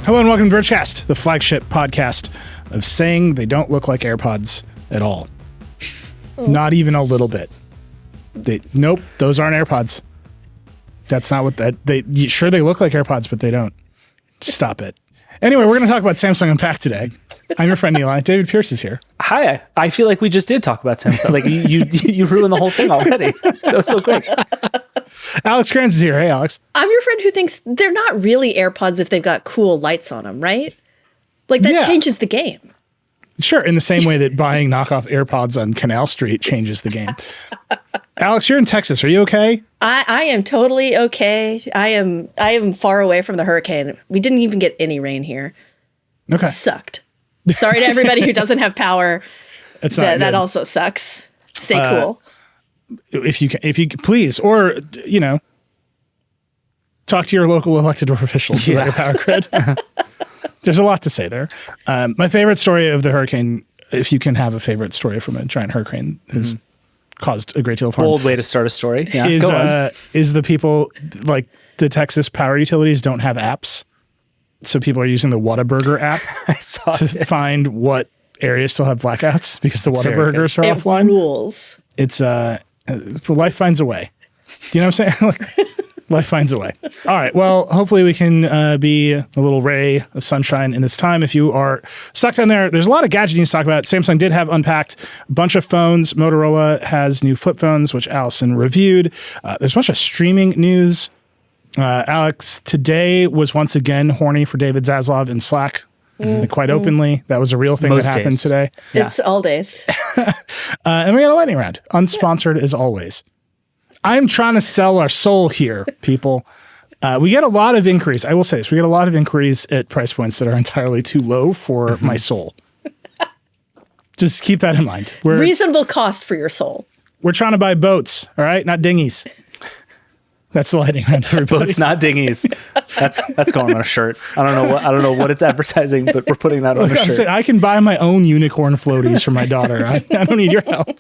Hello and welcome to Vergecast, the flagship podcast of saying they don't look like AirPods at all. Not even a little bit. Nope, those aren't AirPods. That's not what they look like AirPods, but they don't. Stop it. Anyway, we're going to talk about Samsung Unpacked today. I'm your friend Nilay. David Pierce is here. Hi. I feel like we just did talk about Samsung. Like you ruined the whole thing already. That was so quick. Alex Cranz is here. Hey, Alex. I'm your friend who thinks they're not really AirPods if they've got cool lights on them, right? Like that changes the game. Sure, in the same way that buying knockoff AirPods on Canal Street changes the game. Alex, you're in Texas. Are you okay? I am totally okay. I am far away from the hurricane. We didn't even get any rain here. Okay. Sucked. Sorry to everybody who doesn't have power. That also sucks. Stay cool. If you can, please, or talk to your local elected officials about your power grid. There's a lot to say there. My favorite story of the hurricane, if you can have a favorite story from a giant hurricane, has caused a great deal of harm. Bold way to start a story. Yeah, is the people, like the Texas power utilities don't have apps. So people are using the Whataburger app to find what areas still have blackouts because the Whataburgers are offline. Rules. It's life finds a way. Do you know what I'm saying? Life finds a way. All right. Well, hopefully we can be a little ray of sunshine in this time. If you are stuck down there, there's a lot of gadget news to talk about. Samsung did have Unpacked a bunch of phones. Motorola has new flip phones, which Allison reviewed. There's a bunch of streaming news. Alex today was once again horny for David Zaslav in Slack. Quite openly. That was a real thing that happened today. Yeah. It's all days. And we got a lightning round. Unsponsored as always. I'm trying to sell our soul here, people. We get a lot of inquiries. I will say this. We get a lot of inquiries at price points that are entirely too low for my soul. Just keep that in mind. Reasonable cost for your soul. We're trying to buy boats, all right? Not dinghies. That's the lightning round, everybody. Boats, not dinghies. That's going on a shirt. I don't know what it's advertising, but we're putting that on a shirt. I can buy my own unicorn floaties for my daughter. I don't need your help.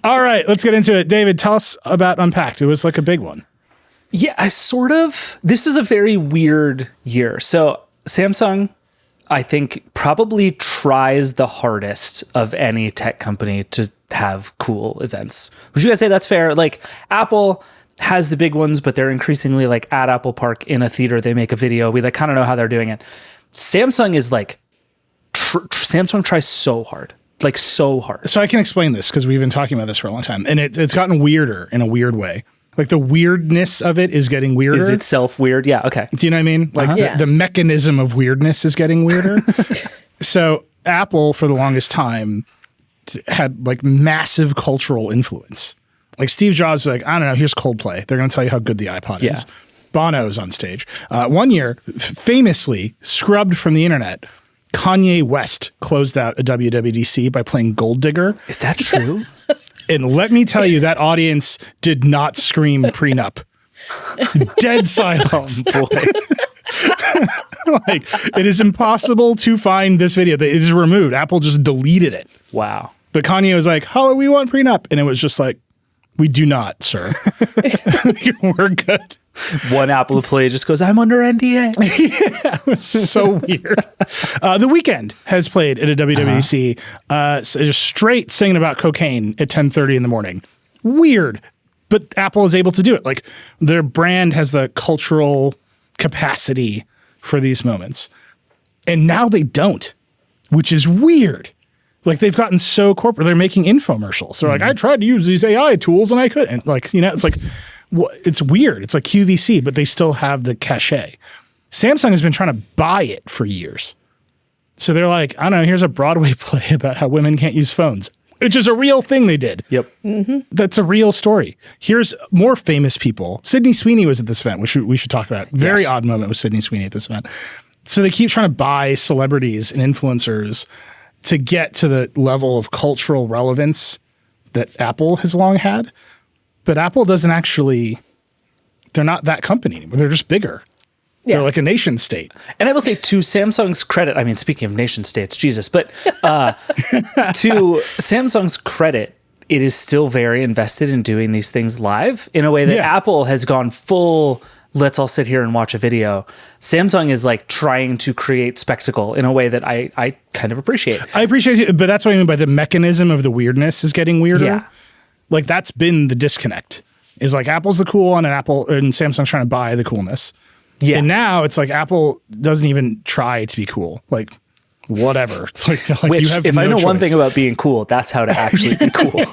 All right, let's get into it. David, tell us about Unpacked. It was like a big one. Yeah, this was a very weird year. So Samsung, I think, probably tries the hardest of any tech company to have cool events. Would you guys say that's fair? Like Apple has the big ones, but they're increasingly like at Apple Park in a theater. They make a video. We kind of know how they're doing it. Samsung is like, Samsung tries so hard. Like so hard. So I can explain this because we've been talking about this for a long time, and it's gotten weirder in a weird way. Like the weirdness of it is getting weirder. Is itself weird? Yeah. Okay. Do you know what I mean? Like the mechanism of weirdness is getting weirder. So Apple for the longest time had like massive cultural influence. Like Steve Jobs was like, I don't know, here's Coldplay. They're going to tell you how good the iPod is. Bono's on stage. One year, famously scrubbed from the internet, Kanye West closed out a WWDC by playing Gold Digger. Is that true? And let me tell you, that audience did not scream prenup. Dead silence. Oh, boy. Like, it is impossible to find this video. It is removed. Apple just deleted it. Wow. But Kanye was like, "Hello, we want prenup." And it was just like, "We do not, sir. We're good." One Apple employee just goes, "I'm under NDA." Yeah, it was so weird. The Weeknd has played at a WWDC, just straight singing about cocaine at 10:30 in the morning. Weird, but Apple is able to do it. Like their brand has the cultural capacity for these moments, and now they don't, which is weird. Like they've gotten so corporate. They're making infomercials. They're like, "I tried to use these AI tools and I couldn't." Like, it's like. It's weird. It's like QVC, but they still have the cachet. Samsung has been trying to buy it for years. So they're like, I don't know, here's a Broadway play about how women can't use phones, which is a real thing they did. Yep. Mm-hmm. That's a real story. Here's more famous people. Sydney Sweeney was at this event, which we should talk about. Very odd moment with Sydney Sweeney at this event. So they keep trying to buy celebrities and influencers to get to the level of cultural relevance that Apple has long had. But Apple doesn't actually, they're not that company anymore. They're just bigger. Yeah. They're like a nation state. And I will say, to Samsung's credit, I mean, speaking of nation states, Jesus, but to Samsung's credit, it is still very invested in doing these things live in a way that Apple has gone full let's all sit here and watch a video. Samsung is like trying to create spectacle in a way that I kind of appreciate. I appreciate it, but that's what I mean by the mechanism of the weirdness is getting weirder. Yeah. Like that's been the disconnect. Is like Apple's the cool one and Samsung's trying to buy the coolness. Yeah. And now it's like Apple doesn't even try to be cool. Like whatever. It's like Which, you have if no I know one choice. thing about being cool, that's how to actually be cool.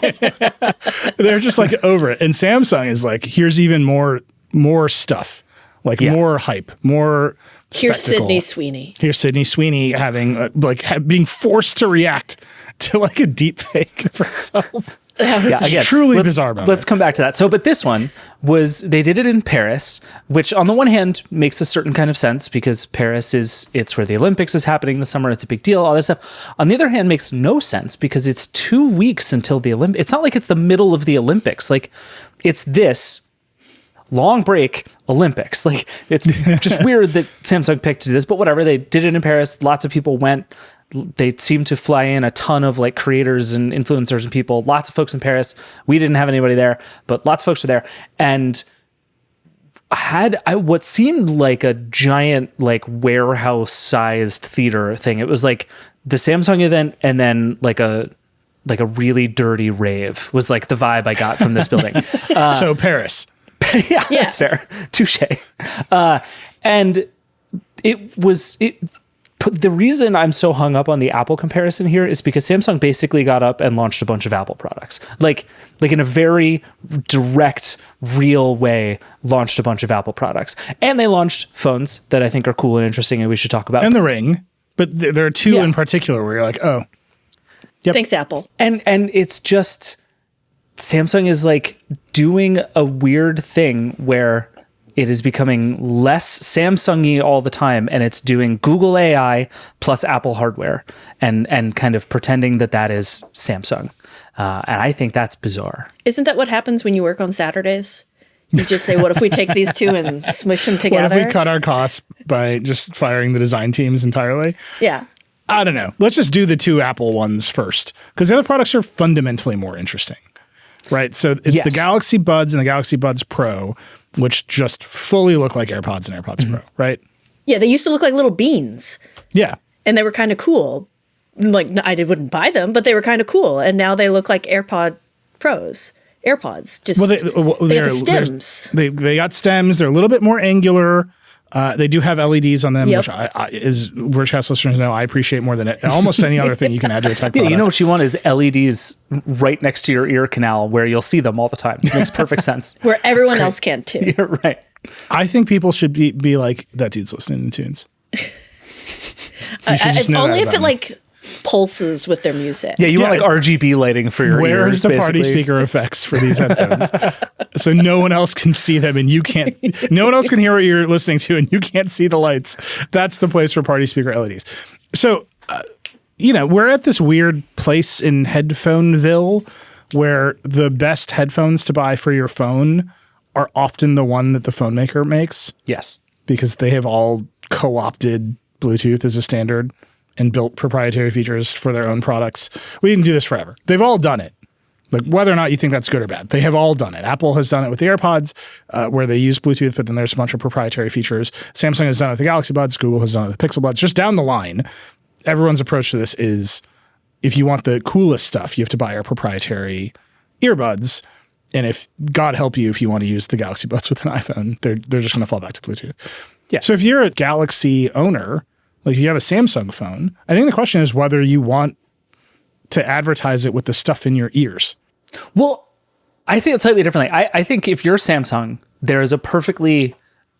They're just like over it. And Samsung is like, here's even more stuff, like more hype, more Here's spectacle. Sydney Sweeney. Here's Sydney Sweeney having being forced to react to like a deep fake of herself. Again, truly bizarre moment. Let's come back to that. So, but this one they did it in Paris, which on the one hand makes a certain kind of sense because Paris it's where the Olympics is happening this summer. It's a big deal, all this stuff. On the other hand, makes no sense because it's 2 weeks until the Olympics. It's not like it's the middle of the Olympics. Like it's this long break Olympics. Like it's just weird that Samsung picked to do this, but whatever. They did it in Paris. Lots of people went. They seemed to fly in a ton of like creators and influencers and people, lots of folks in Paris. We didn't have anybody there, but lots of folks were there. And had what seemed like a giant, like warehouse sized theater thing. It was like the Samsung event and then like a really dirty rave was like the vibe I got from this building. So Paris. yeah, that's fair. Touche. And the reason I'm so hung up on the Apple comparison here is because Samsung basically got up and launched a bunch of Apple products. Like in a very direct, real way, launched a bunch of Apple products. And they launched phones that I think are cool and interesting and we should talk about. And the Ring. But there are two in particular where you're like, oh. Yep. Thanks, Apple. And it's just Samsung is like doing a weird thing where it is becoming less Samsung-y all the time, and it's doing Google AI plus Apple hardware and kind of pretending that is Samsung. And I think that's bizarre. Isn't that what happens when you work on Saturdays? You just say, what if we take these two and smush them together? What if we cut our costs by just firing the design teams entirely? Yeah. I don't know. Let's just do the two Apple ones first, because the other products are fundamentally more interesting, right? So it's the Galaxy Buds and the Galaxy Buds Pro, which just fully look like AirPods and AirPods Pro, right? Yeah, they used to look like little beans. Yeah. And they were kind of cool. Like, I wouldn't buy them, but they were kind of cool. And now they look like AirPod Pros. AirPods. Just they got the stems. They got stems. They're a little bit more angular. They do have LEDs on them, which as Vergecast listeners know, I appreciate more than almost any other thing you can add to a tech product. You know what you want is LEDs right next to your ear canal where you'll see them all the time. It makes perfect sense. Where everyone else can too. You're right. I think people should be like, that dude's listening to tunes. Only if it like pulses with their music. Yeah, you want like RGB lighting for your ears. Where's the party speaker effects for these headphones? So no one else can see them and you can't, no one else can hear what you're listening to and you can't see the lights. That's the place for party speaker LEDs. So, we're at this weird place in Headphoneville where the best headphones to buy for your phone are often the one that the phone maker makes. Yes. Because they have all co-opted Bluetooth as a standard and built proprietary features for their own products. We can do this forever. They've all done it. Like whether or not you think that's good or bad, they have all done it. Apple has done it with the AirPods, where they use Bluetooth, but then there's a bunch of proprietary features. Samsung has done it with the Galaxy Buds. Google has done it with the Pixel Buds. Just down the line, everyone's approach to this is, if you want the coolest stuff, you have to buy our proprietary earbuds. And if God help you, if you want to use the Galaxy Buds with an iPhone, they're just going to fall back to Bluetooth. Yeah. So if you're a Galaxy owner, like if you have a Samsung phone, I think the question is whether you want to advertise it with the stuff in your ears. Well, I see it slightly differently. I think if you're Samsung, there is a perfectly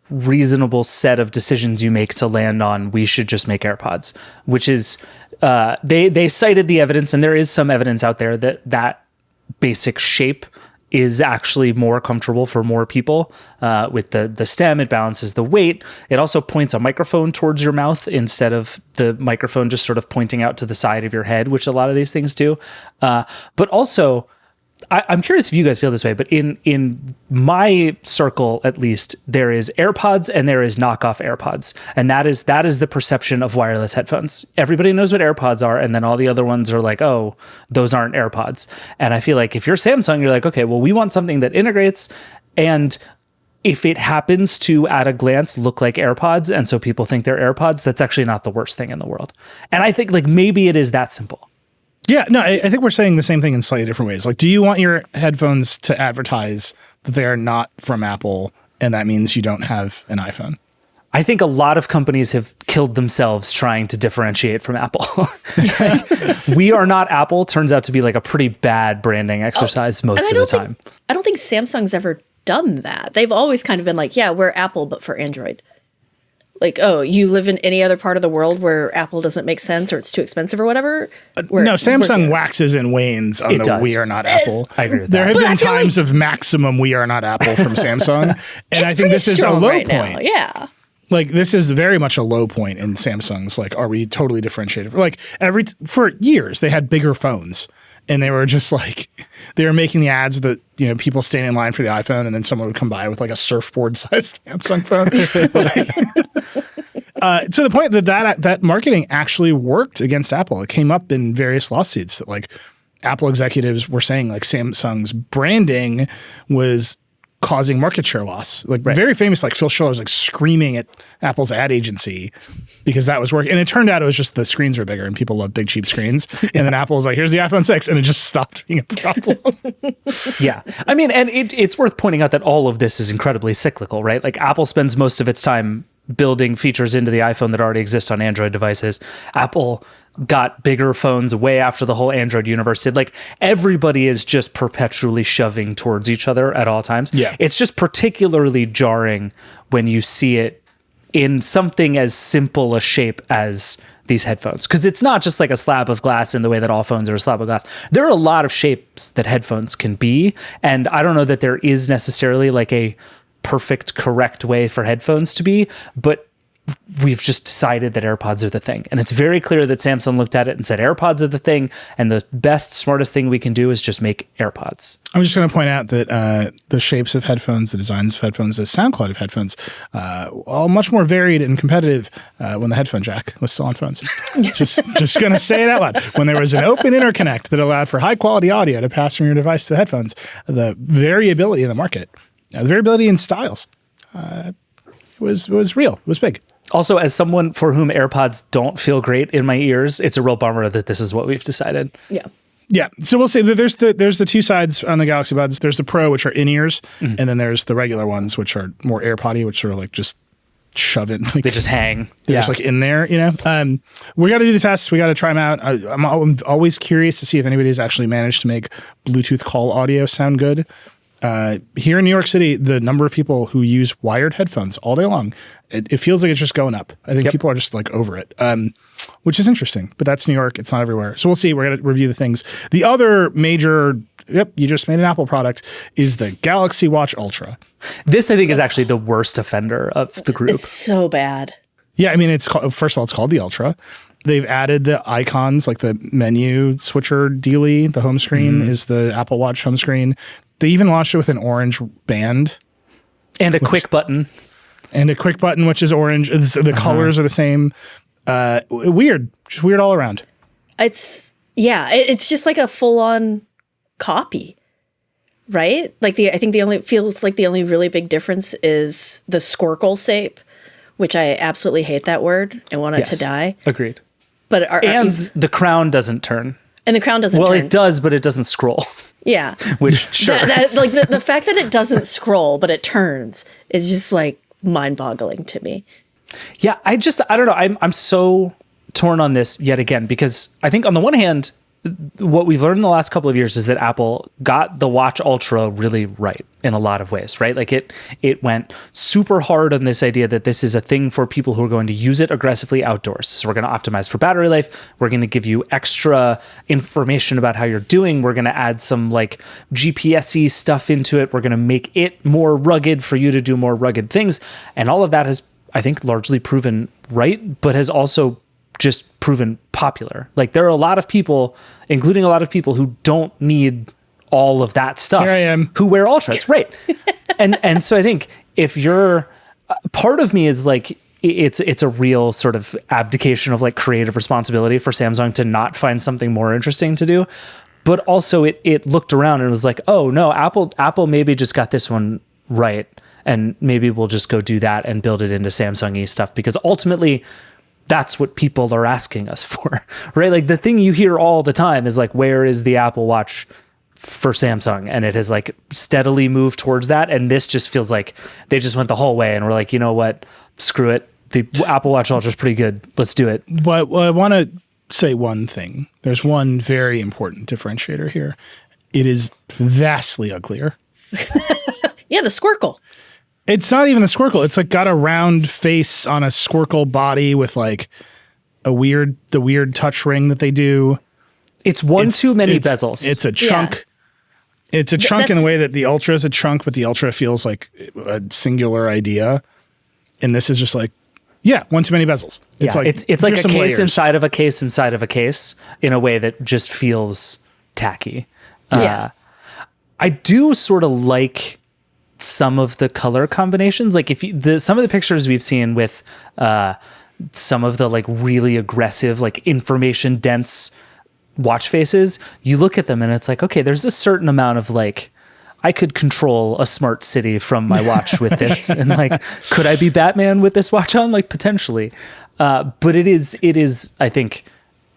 reasonable set of decisions you make to land on, we should just make AirPods, which is they cited the evidence, and there is some evidence out there that basic shape is actually more comfortable for more people. With the stem, it balances the weight. It also points a microphone towards your mouth instead of the microphone just sort of pointing out to the side of your head, which a lot of these things do. But also, I'm curious if you guys feel this way, but in my circle, at least, there is AirPods and there is knockoff AirPods. And that is the perception of wireless headphones. Everybody knows what AirPods are, and then all the other ones are like, oh, those aren't AirPods. And I feel like if you're Samsung, you're like, okay, well, we want something that integrates and if it happens to, at a glance, look like AirPods, and so people think they're AirPods, that's actually not the worst thing in the world. And I think like maybe it is that simple. Yeah, no, I think we're saying the same thing in slightly different ways. Like, do you want your headphones to advertise that they are not from Apple, and that means you don't have an iPhone? I think a lot of companies have killed themselves trying to differentiate from Apple. Like, we are not Apple turns out to be like a pretty bad branding exercise most of the time. I don't think Samsung's ever done that. They've always kind of been like, yeah, we're Apple, but for Android. Like, oh, you live in any other part of the world where Apple doesn't make sense or it's too expensive or whatever? No, Samsung waxes and wanes on we are not Apple. I agree with that. There have been times of maximum we are not Apple from Samsung. And I think this is a low point. Now. Yeah. Like, this is very much a low point in Samsung's, like, are we totally differentiated? Like, for years, they had bigger phones. And they were just like, they were making the ads that, you know, people stand in line for the iPhone and then someone would come by with like a surfboard-sized Samsung phone. To the point that marketing actually worked against Apple. It came up in various lawsuits that like Apple executives were saying like Samsung's branding was causing market share loss. Like very famous, like Phil Schiller was like screaming at Apple's ad agency because that was working. And it turned out it was just the screens were bigger and people love big, cheap screens. And then Apple was like, here's the iPhone 6. And it just stopped being a problem. Yeah. I mean, and it's worth pointing out that all of this is incredibly cyclical, right? Like Apple spends most of its time building features into the iPhone that already exist on Android devices. Apple got bigger phones way after the whole Android universe did. Like everybody is just perpetually shoving towards each other at all times. Yeah. It's just particularly jarring when you see it in something as simple a shape as these headphones. Because it's not just like a slab of glass in the way that all phones are a slab of glass. There are a lot of shapes that headphones can be. And I don't know that there is necessarily like a perfect, correct way for headphones to be, but we've just decided that AirPods are the thing. And it's very clear that Samsung looked at it and said, AirPods are the thing. And the best, smartest thing we can do is just make AirPods. I'm just going to point out that the shapes of headphones, the designs of headphones, the sound quality of headphones, all much more varied and competitive when the headphone jack was still on phones. just going to say it out loud. When there was an open interconnect that allowed for high quality audio to pass from your device to the headphones, the variability in the market, the variability in styles, was real. It was big. Also, as someone for whom AirPods don't feel great in my ears, it's a real bummer that this is what we've decided. Yeah. Yeah. So we'll say that there's the two sides on the Galaxy Buds. There's the Pro, which are in-ears, and then there's the regular ones, which are more AirPod-y, which sort of like just shove it. Like, they just hang. They're just like in there, you know? We got to do the tests. We got to try them out. I'm always curious to see if anybody's actually managed to make Bluetooth call audio sound good. Here in New York City, the number of people who use wired headphones all day long, it feels like it's just going up. I think people are just like over it, which is interesting. But that's New York. It's not everywhere. So we'll see. We're going to review the things. The other major, you just made an Apple product, is the Galaxy Watch Ultra. This, I think, is actually the worst offender of the group. It's so bad. Yeah, I mean, first of all, it's called the Ultra. They've added the icons, like the menu switcher dealie. The home screen is the Apple Watch home screen. They even launched it with an orange band. And a quick button. And a quick button, which is orange. The colors are the same. Weird. Just weird all around. It's just like a full-on copy, right? Like I think the only really big difference is the squircle shape, which I absolutely hate that word and want it to die. Agreed. But the crown doesn't turn. And the crown doesn't turn. Well, it does, but it doesn't scroll. Yeah. Which, sure. Like the fact that it doesn't scroll, but it turns is just like mind-boggling to me. Yeah, I don't know. I'm so torn on this yet again, because I think on the one hand, what we've learned in the last couple of years is that Apple got the Watch Ultra really right in a lot of ways, right? Like it went super hard on this idea that this is a thing for people who are going to use it aggressively outdoors. So we're going to optimize for battery life. We're going to give you extra information about how you're doing. We're going to add some like GPS-y stuff into it. We're going to make it more rugged for you to do more rugged things. And all of that has, I think, largely proven right, but has also just proven popular. Like there are a lot of people, including a lot of people who don't need all of that stuff. Here I am. Who wear Ultras, right? And so I think if you're, part of me is like, it's a real sort of abdication of like creative responsibility for Samsung to not find something more interesting to do. But also it looked around and was like, oh no, Apple maybe just got this one right. and maybe we'll just go do that and build it into Samsung-y stuff, because ultimately that's what people are asking us for, right? Like the thing you hear all the time is like, where is the Apple Watch for Samsung? And it has like steadily moved towards that. And this just feels like they just went the whole way and we're like, you know what? Screw it. The Apple Watch Ultra is pretty good. Let's do it. But I want to say one thing. There's one very important differentiator here. It is vastly uglier. Yeah, the Squircle. It's not even a Squircle. It's like got a round face on a Squircle body with like the weird touch ring that they do. It's too many bezels. It's a chunk. Yeah. It's a chunk in a way that the Ultra is a chunk, but the Ultra feels like a singular idea. And this is just like, one too many bezels. It's like it's like a case layers. inside of a case inside of a case in a way that just feels tacky. I do sort of like some of the color combinations. Like some of the pictures we've seen with some of the like really aggressive, like information dense watch faces, you look at them and it's like, okay, there's a certain amount of like, I could control a smart city from my watch with this. And like, could I be Batman with this watch on? Like potentially. But it is, I think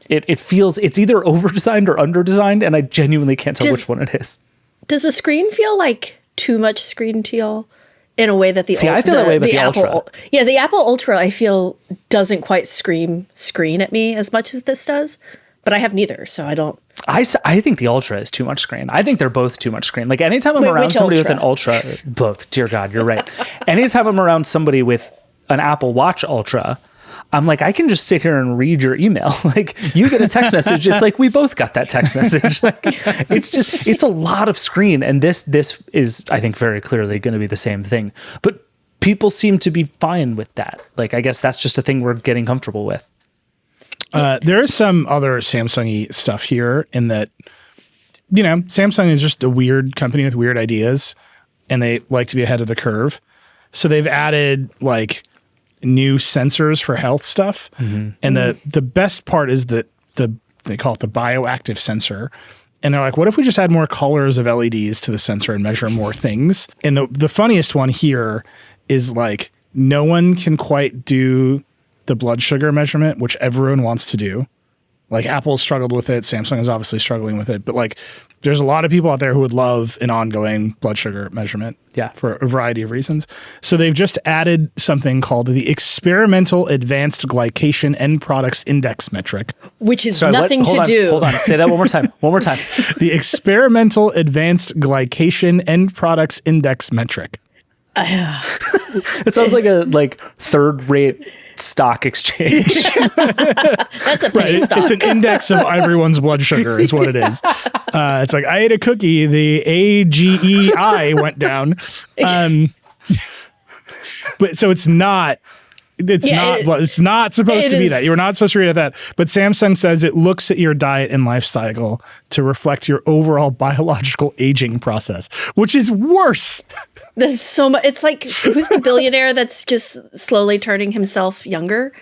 it feels, it's either over-designed or under-designed. And I genuinely can't tell which one it is. Does the screen feel like too much screen to y'all in a way that I feel that way with the Ultra. Yeah, the Apple Ultra, I feel, doesn't quite scream screen at me as much as this does. But I have neither, so I don't. I think the Ultra is too much screen. I think they're both too much screen. Like anytime I'm around somebody with an Ultra, both, dear God, you're right. Anytime I'm around somebody with an Apple Watch Ultra, I'm like, I can just sit here and read your email. Like you get a text message. It's like, we both got that text message. Like it's a lot of screen. And this is, I think, very clearly going to be the same thing. But people seem to be fine with that. Like, I guess that's just a thing we're getting comfortable with. There is some other Samsung-y stuff here in that, Samsung is just a weird company with weird ideas and they like to be ahead of the curve. So they've added like new sensors for health stuff. Mm-hmm. And the best part is that they call it the bioactive sensor. And they're like, what if we just add more colors of LEDs to the sensor and measure more things? And the funniest one here is like, no one can quite do the blood sugar measurement, which everyone wants to do. Like Apple struggled with it. Samsung is obviously struggling with it. But like there's a lot of people out there who would love an ongoing blood sugar measurement for a variety of reasons. So they've just added something called the Experimental Advanced Glycation End Products Index Metric. Which is nothing to do. Hold on. Say that one more time. One more time. The Experimental Advanced Glycation End Products Index Metric. It sounds like a third-rate stock exchange. That's a penny stock. It's an index of everyone's blood sugar is what it is. It's like, I ate a cookie, the AGEI went down. But so it's not supposed to be that. You're not supposed to read at that. But Samsung says it looks at your diet and life cycle to reflect your overall biological aging process, which is worse. There's so much. It's like, who's the billionaire that's just slowly turning himself younger?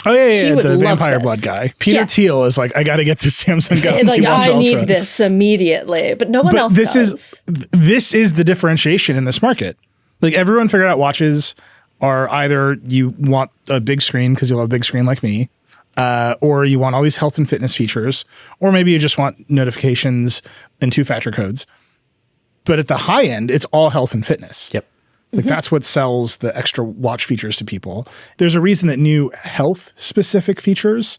Oh yeah, the vampire blood guy. Peter Thiel is like, I got to get this Samsung Galaxy Watch Ultra. I need this immediately, but no one else does. This is the differentiation in this market. Like everyone figured out watches are either you want a big screen because you love a big screen like me, or you want all these health and fitness features, or maybe you just want notifications and 2-factor codes. But at the high end, it's all health and fitness. Yep. Like that's what sells the extra watch features to people. There's a reason that new health specific features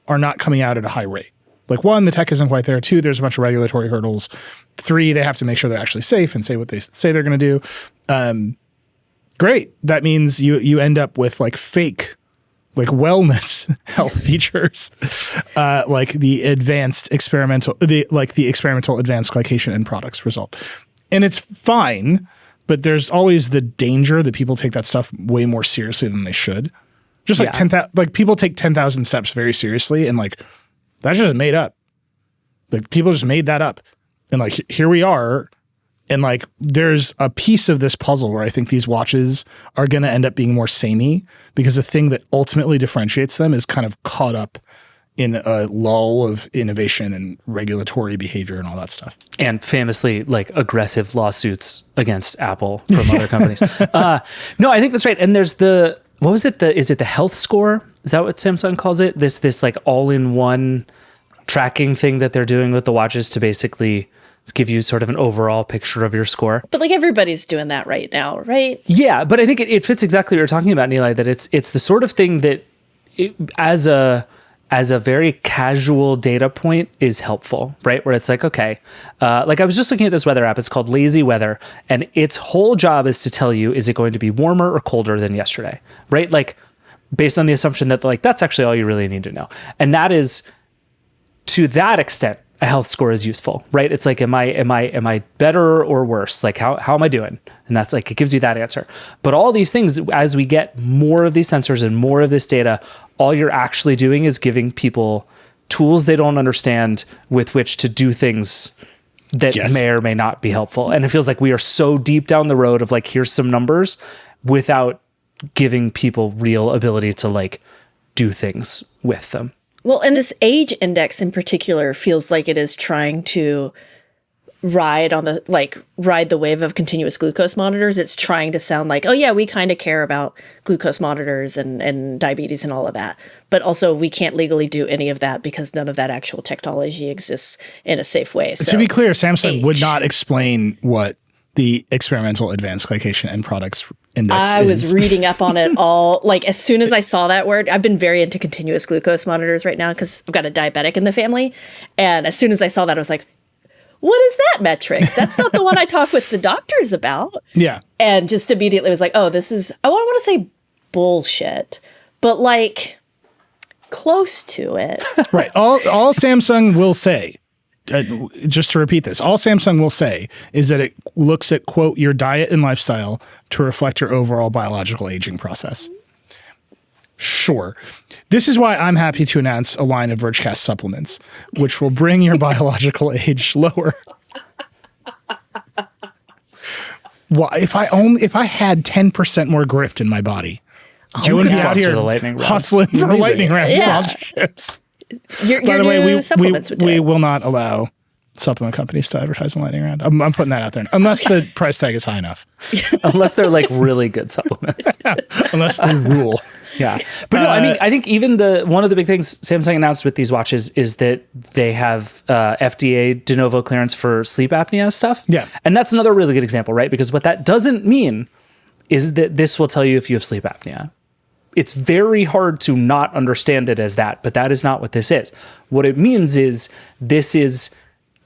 are not coming out at a high rate. Like 1, the tech isn't quite there. 2, there's a bunch of regulatory hurdles. 3, they have to make sure they're actually safe and say what they say they're going to do. Great. That means you end up with like fake, like wellness health features, like the experimental advanced glycation end products result. And it's fine, but there's always the danger that people take that stuff way more seriously than they should. Just like 10,000, like people take 10,000 steps very seriously, and like that's just made up. Like people just made that up, and like here we are. And like, there's a piece of this puzzle where I think these watches are going to end up being more samey because the thing that ultimately differentiates them is kind of caught up in a lull of innovation and regulatory behavior and all that stuff. And famously, like, aggressive lawsuits against Apple from other companies. No, I think that's right. And there's what was it? Is it the health score? Is that what Samsung calls it? This like all-in-one tracking thing that they're doing with the watches to basically give you sort of an overall picture of your score. But like everybody's doing that right now, right? Yeah, but I think it fits exactly what you're talking about, Nilay, that it's the sort of thing that as a very casual data point is helpful, right? Where it's like, okay, like I was just looking at this weather app. It's called Lazy Weather, and its whole job is to tell you, is it going to be warmer or colder than yesterday, right? Like based on the assumption that like that's actually all you really need to know. And that is, to that extent, a health score is useful, right? It's like, am I better or worse? Like how am I doing? And that's like, it gives you that answer. But all these things, as we get more of these sensors and more of this data, all you're actually doing is giving people tools they don't understand with which to do things that may or may not be helpful. And it feels like we are so deep down the road of like, here's some numbers, without giving people real ability to like do things with them. Well, and this age index in particular feels like it is trying to ride the wave of continuous glucose monitors. It's trying to sound like, oh yeah, we kind of care about glucose monitors and diabetes and all of that. But also we can't legally do any of that because none of that actual technology exists in a safe way. So, to be clear, Samsung would not explain what the experimental advanced glycation end products index I is. was reading up on it all. Like as soon as I saw that word, I've been very into continuous glucose monitors right now because I've got a diabetic in the family. And as soon as I saw that, I was like, what is that metric? That's not the one I talk with the doctors about. Yeah. And just immediately was like, oh, this is, I don't want to say bullshit, but like close to it. Right. All Samsung will say, just to repeat this, all Samsung will say is that it looks at, quote, your diet and lifestyle to reflect your overall biological aging process. Sure. This is why I'm happy to announce a line of Vergecast supplements, which will bring your biological age lower. Well, if I had 10% more grift in my body, I wouldn't be out here hustling for lightning round sponsorships. By the way, we will not allow supplement companies to advertise on Lightning Round. I'm putting that out there. Unless the price tag is high enough. Unless they're like really good supplements. Unless they rule. Yeah. But no, I mean, I think even one of the big things Samsung announced with these watches is that they have FDA de novo clearance for sleep apnea stuff. Yeah. And that's another really good example, right? Because what that doesn't mean is that this will tell you if you have sleep apnea. It's very hard to not understand it as that, but that is not what this is. What it means is this is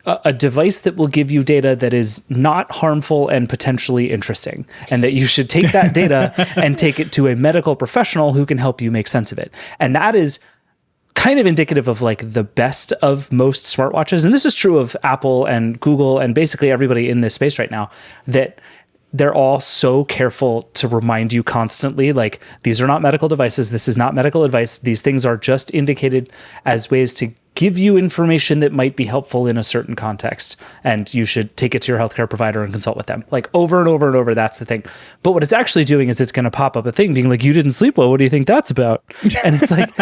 a device that will give you data that is not harmful and potentially interesting, and that you should take that data and take it to a medical professional who can help you make sense of it. And that is kind of indicative of like the best of most smartwatches. And this is true of Apple and Google and basically everybody in this space right now, that they're all so careful to remind you constantly, like, these are not medical devices. This is not medical advice. These things are just indicated as ways to give you information that might be helpful in a certain context. And you should take it to your healthcare provider and consult with them. Like over and over and over, that's the thing. But what it's actually doing is it's going to pop up a thing being like, you didn't sleep well. What do you think that's about? And it's like,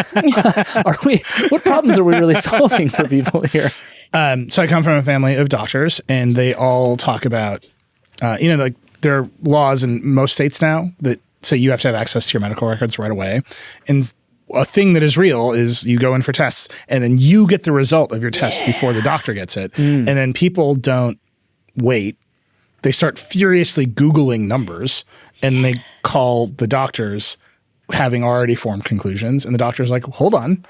what problems are we really solving for people here? So I come from a family of doctors, and they all talk about, like, there are laws in most states now that say you have to have access to your medical records right away. And a thing that is real is you go in for tests, and then you get the result of your test before the doctor gets it. And then people don't wait. They start furiously Googling numbers, and they call the doctors having already formed conclusions. And the doctor's like, hold on,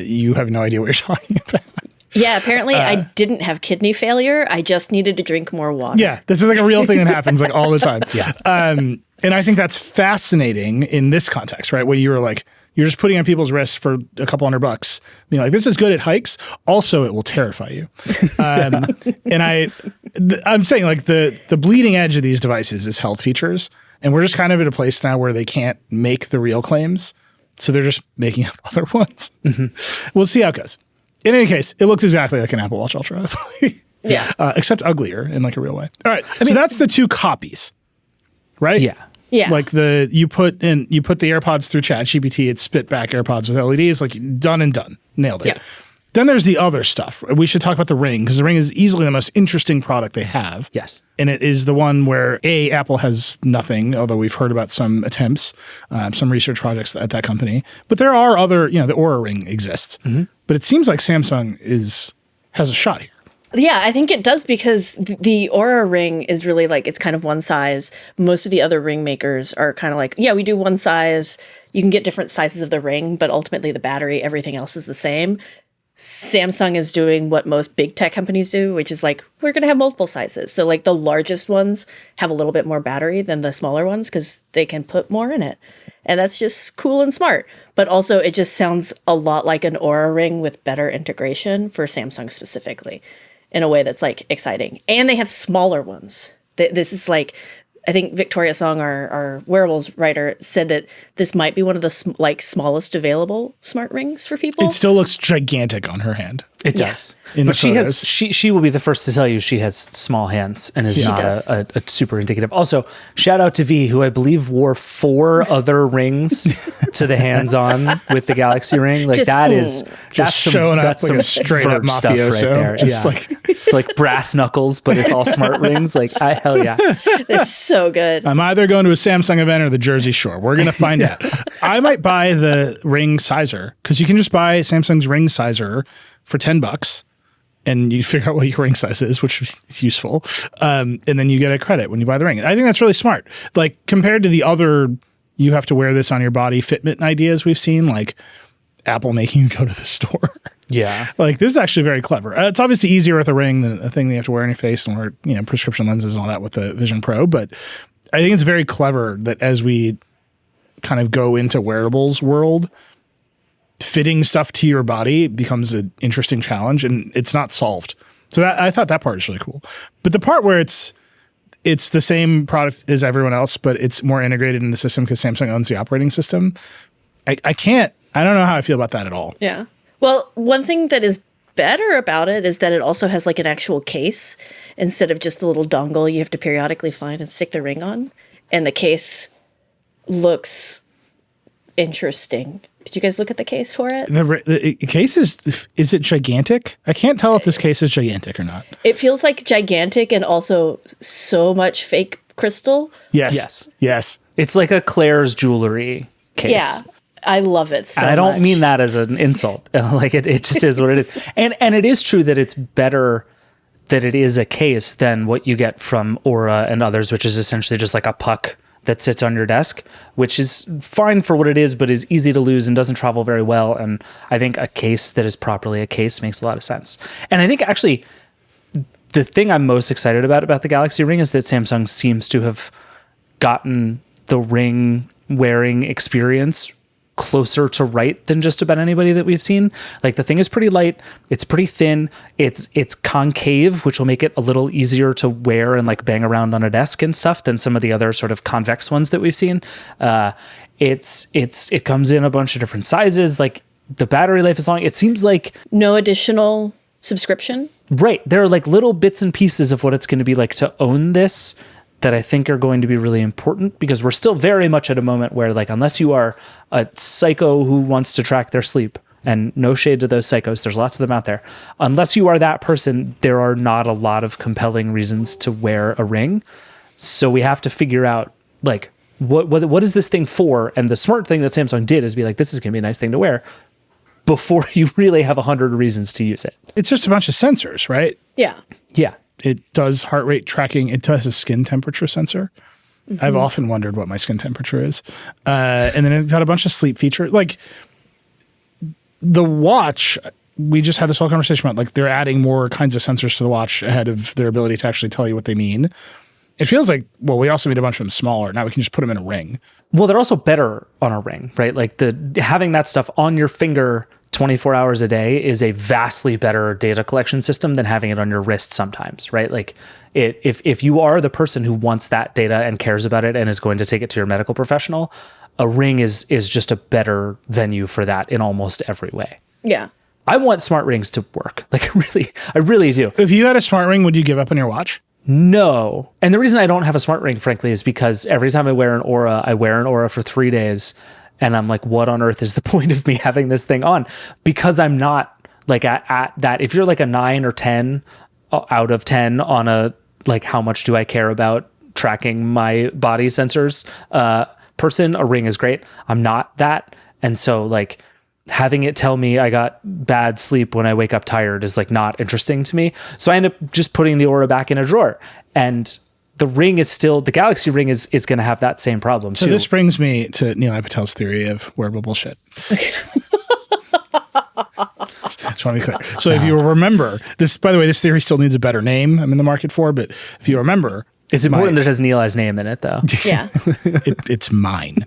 you have no idea what you're talking about. Yeah, apparently I didn't have kidney failure. I just needed to drink more water. Yeah, this is like a real thing that happens like all the time. Yeah. And I think that's fascinating in this context, right? Where you're like, you're just putting on people's wrists for a couple $100, being like, this is good at hikes. Also, it will terrify you. And I'm saying like the bleeding edge of these devices is health features. And we're just kind of at a place now where they can't make the real claims. So they're just making up other ones. Mm-hmm. We'll see how it goes. In any case, it looks exactly like an Apple Watch Ultra. Yeah. Except uglier in like a real way. All right. So that's the two copies, right? Yeah. Yeah. Like you put the AirPods through ChatGPT, it spit back AirPods with LEDs, like done and done. Nailed it. Yeah. Then there's the other stuff. We should talk about the Ring, because the Ring is easily the most interesting product they have. Yes. And it is the one where Apple has nothing, although we've heard about some attempts, some research projects at that company. But there are other, the Oura Ring exists. Mm-hmm. But it seems like Samsung has a shot here. Yeah, I think it does, because the Oura Ring is really like, it's kind of one size. Most of the other ring makers are kind of like, yeah, we do one size. You can get different sizes of the ring, but ultimately the battery, everything else is the same. Samsung is doing what most big tech companies do, which is like, we're going to have multiple sizes. So like the largest ones have a little bit more battery than the smaller ones because they can put more in it. And that's just cool and smart. But also it just sounds a lot like an Oura Ring with better integration for Samsung specifically in a way that's like exciting. And they have smaller ones. This is like, I think Victoria Song, our wearables writer, said that this might be one of the smallest available smart rings for people. It still looks gigantic on her hand. It does. In but the she will be the first to tell you she has small hands and is not a super indicative. Also, shout out to V, who I believe wore 4 other rings to the hands on with the Galaxy Ring. Like that's showing up like a straight up mafioso stuff right there. Just like brass knuckles, but it's all smart rings. Like hell yeah. It's so good. I'm either going to a Samsung event or the Jersey Shore. We're going to find out. I might buy the Ring Sizer, because you can just buy Samsung's Ring Sizer for $10 and you figure out what your ring size is, which is useful. And then you get a credit when you buy the ring. I think that's really smart. Like compared to the other, you have to wear this on your body Fitment ideas we've seen, like Apple making you go to the store. Yeah. Like this is actually very clever. It's obviously easier with a ring than a thing that you have to wear on your face and wear, prescription lenses and all that with the Vision Pro. But I think it's very clever that as we kind of go into wearables world, fitting stuff to your body becomes an interesting challenge, and it's not solved. So I thought that part was really cool. But the part where it's the same product as everyone else, but it's more integrated in the system because Samsung owns the operating system. I don't know how I feel about that at all. Yeah. Well, one thing that is better about it is that it also has like an actual case instead of just a little dongle you have to periodically find and stick the ring on. And the case looks interesting. Did you guys look at the case for it? The case is it gigantic? I can't tell if this case is gigantic or not. It feels like gigantic and also so much fake crystal. Yes. It's like a Claire's jewelry case. Yeah. I love it so much. And I don't mean that as an insult. Like it just is what it is. And it is true that it's better that it is a case than what you get from Oura and others, which is essentially just like a puck that sits on your desk, which is fine for what it is, but is easy to lose and doesn't travel very well. And I think a case that is properly a case makes a lot of sense. And I think actually the thing I'm most excited about the Galaxy Ring is that Samsung seems to have gotten the ring wearing experience closer to right than just about anybody that we've seen. Like the thing is pretty light, it's pretty thin, it's concave, which will make it a little easier to wear and like bang around on a desk and stuff than some of the other sort of convex ones that we've seen. It comes in a bunch of different sizes. Like the battery life is long. It seems like no additional subscription. Right. There are like little bits and pieces of what it's going to be like to own this that I think are going to be really important, because we're still very much at a moment where, like, unless you are a psycho who wants to track their sleep, and no shade to those psychos, there's lots of them out there. Unless you are that person, there are not a lot of compelling reasons to wear a ring. So we have to figure out, like, what is this thing for? And the smart thing that Samsung did is be like, this is going to be a nice thing to wear before you really have 100 reasons to use it. It's just a bunch of sensors, right? Yeah. Yeah. It does heart rate tracking. It does a skin temperature sensor. Mm-hmm. I've often wondered what my skin temperature is. And then it's got a bunch of sleep features. Like the watch, we just had this whole conversation about, like, they're adding more kinds of sensors to the watch ahead of their ability to actually tell you what they mean. It feels like, well, we also made a bunch of them smaller. Now we can just put them in a ring. Well, they're also better on a ring, right? Like having that stuff on your finger 24 hours a day is a vastly better data collection system than having it on your wrist sometimes, right? Like if you are the person who wants that data and cares about it and is going to take it to your medical professional, a ring is just a better venue for that in almost every way. Yeah. I want smart rings to work. Like I really do. If you had a smart ring, would you give up on your watch? No. And the reason I don't have a smart ring, frankly, is because every time I wear an Aura for 3 days. And I'm like, what on earth is the point of me having this thing on? Because I'm not like at that. If you're like a 9 or 10 out of 10 on a, like, how much do I care about tracking my body sensors person, a ring is great. I'm not that. And so, like, having it tell me I got bad sleep when I wake up tired is, like, not interesting to me. So I end up just putting the Aura back in a drawer. And the ring is still, the Galaxy ring is going to have that same problem too. So this brings me to Nilay Patel's theory of wearable bullshit. Just want to be clear. So if you remember this, by the way, this theory still needs a better name I'm in the market for, but if you remember, it's important that it has Nilay's name in it, though. Yeah. It's mine.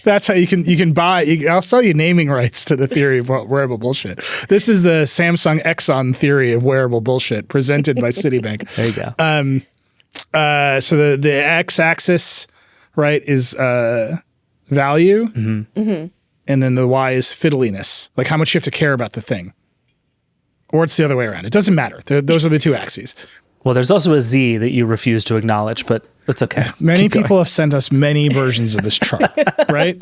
That's how you can buy. I'll sell you naming rights to the theory of wearable bullshit. This is the Samsung Exxon theory of wearable bullshit presented by Citibank. There you go. So the x-axis, right, is value, and then the y is fiddliness, like how much you have to care about the thing. Or it's the other way around. It doesn't matter. Those are the two axes. Well, there's also a Z that you refuse to acknowledge, but that's okay. Many people have sent us many versions of this chart, right?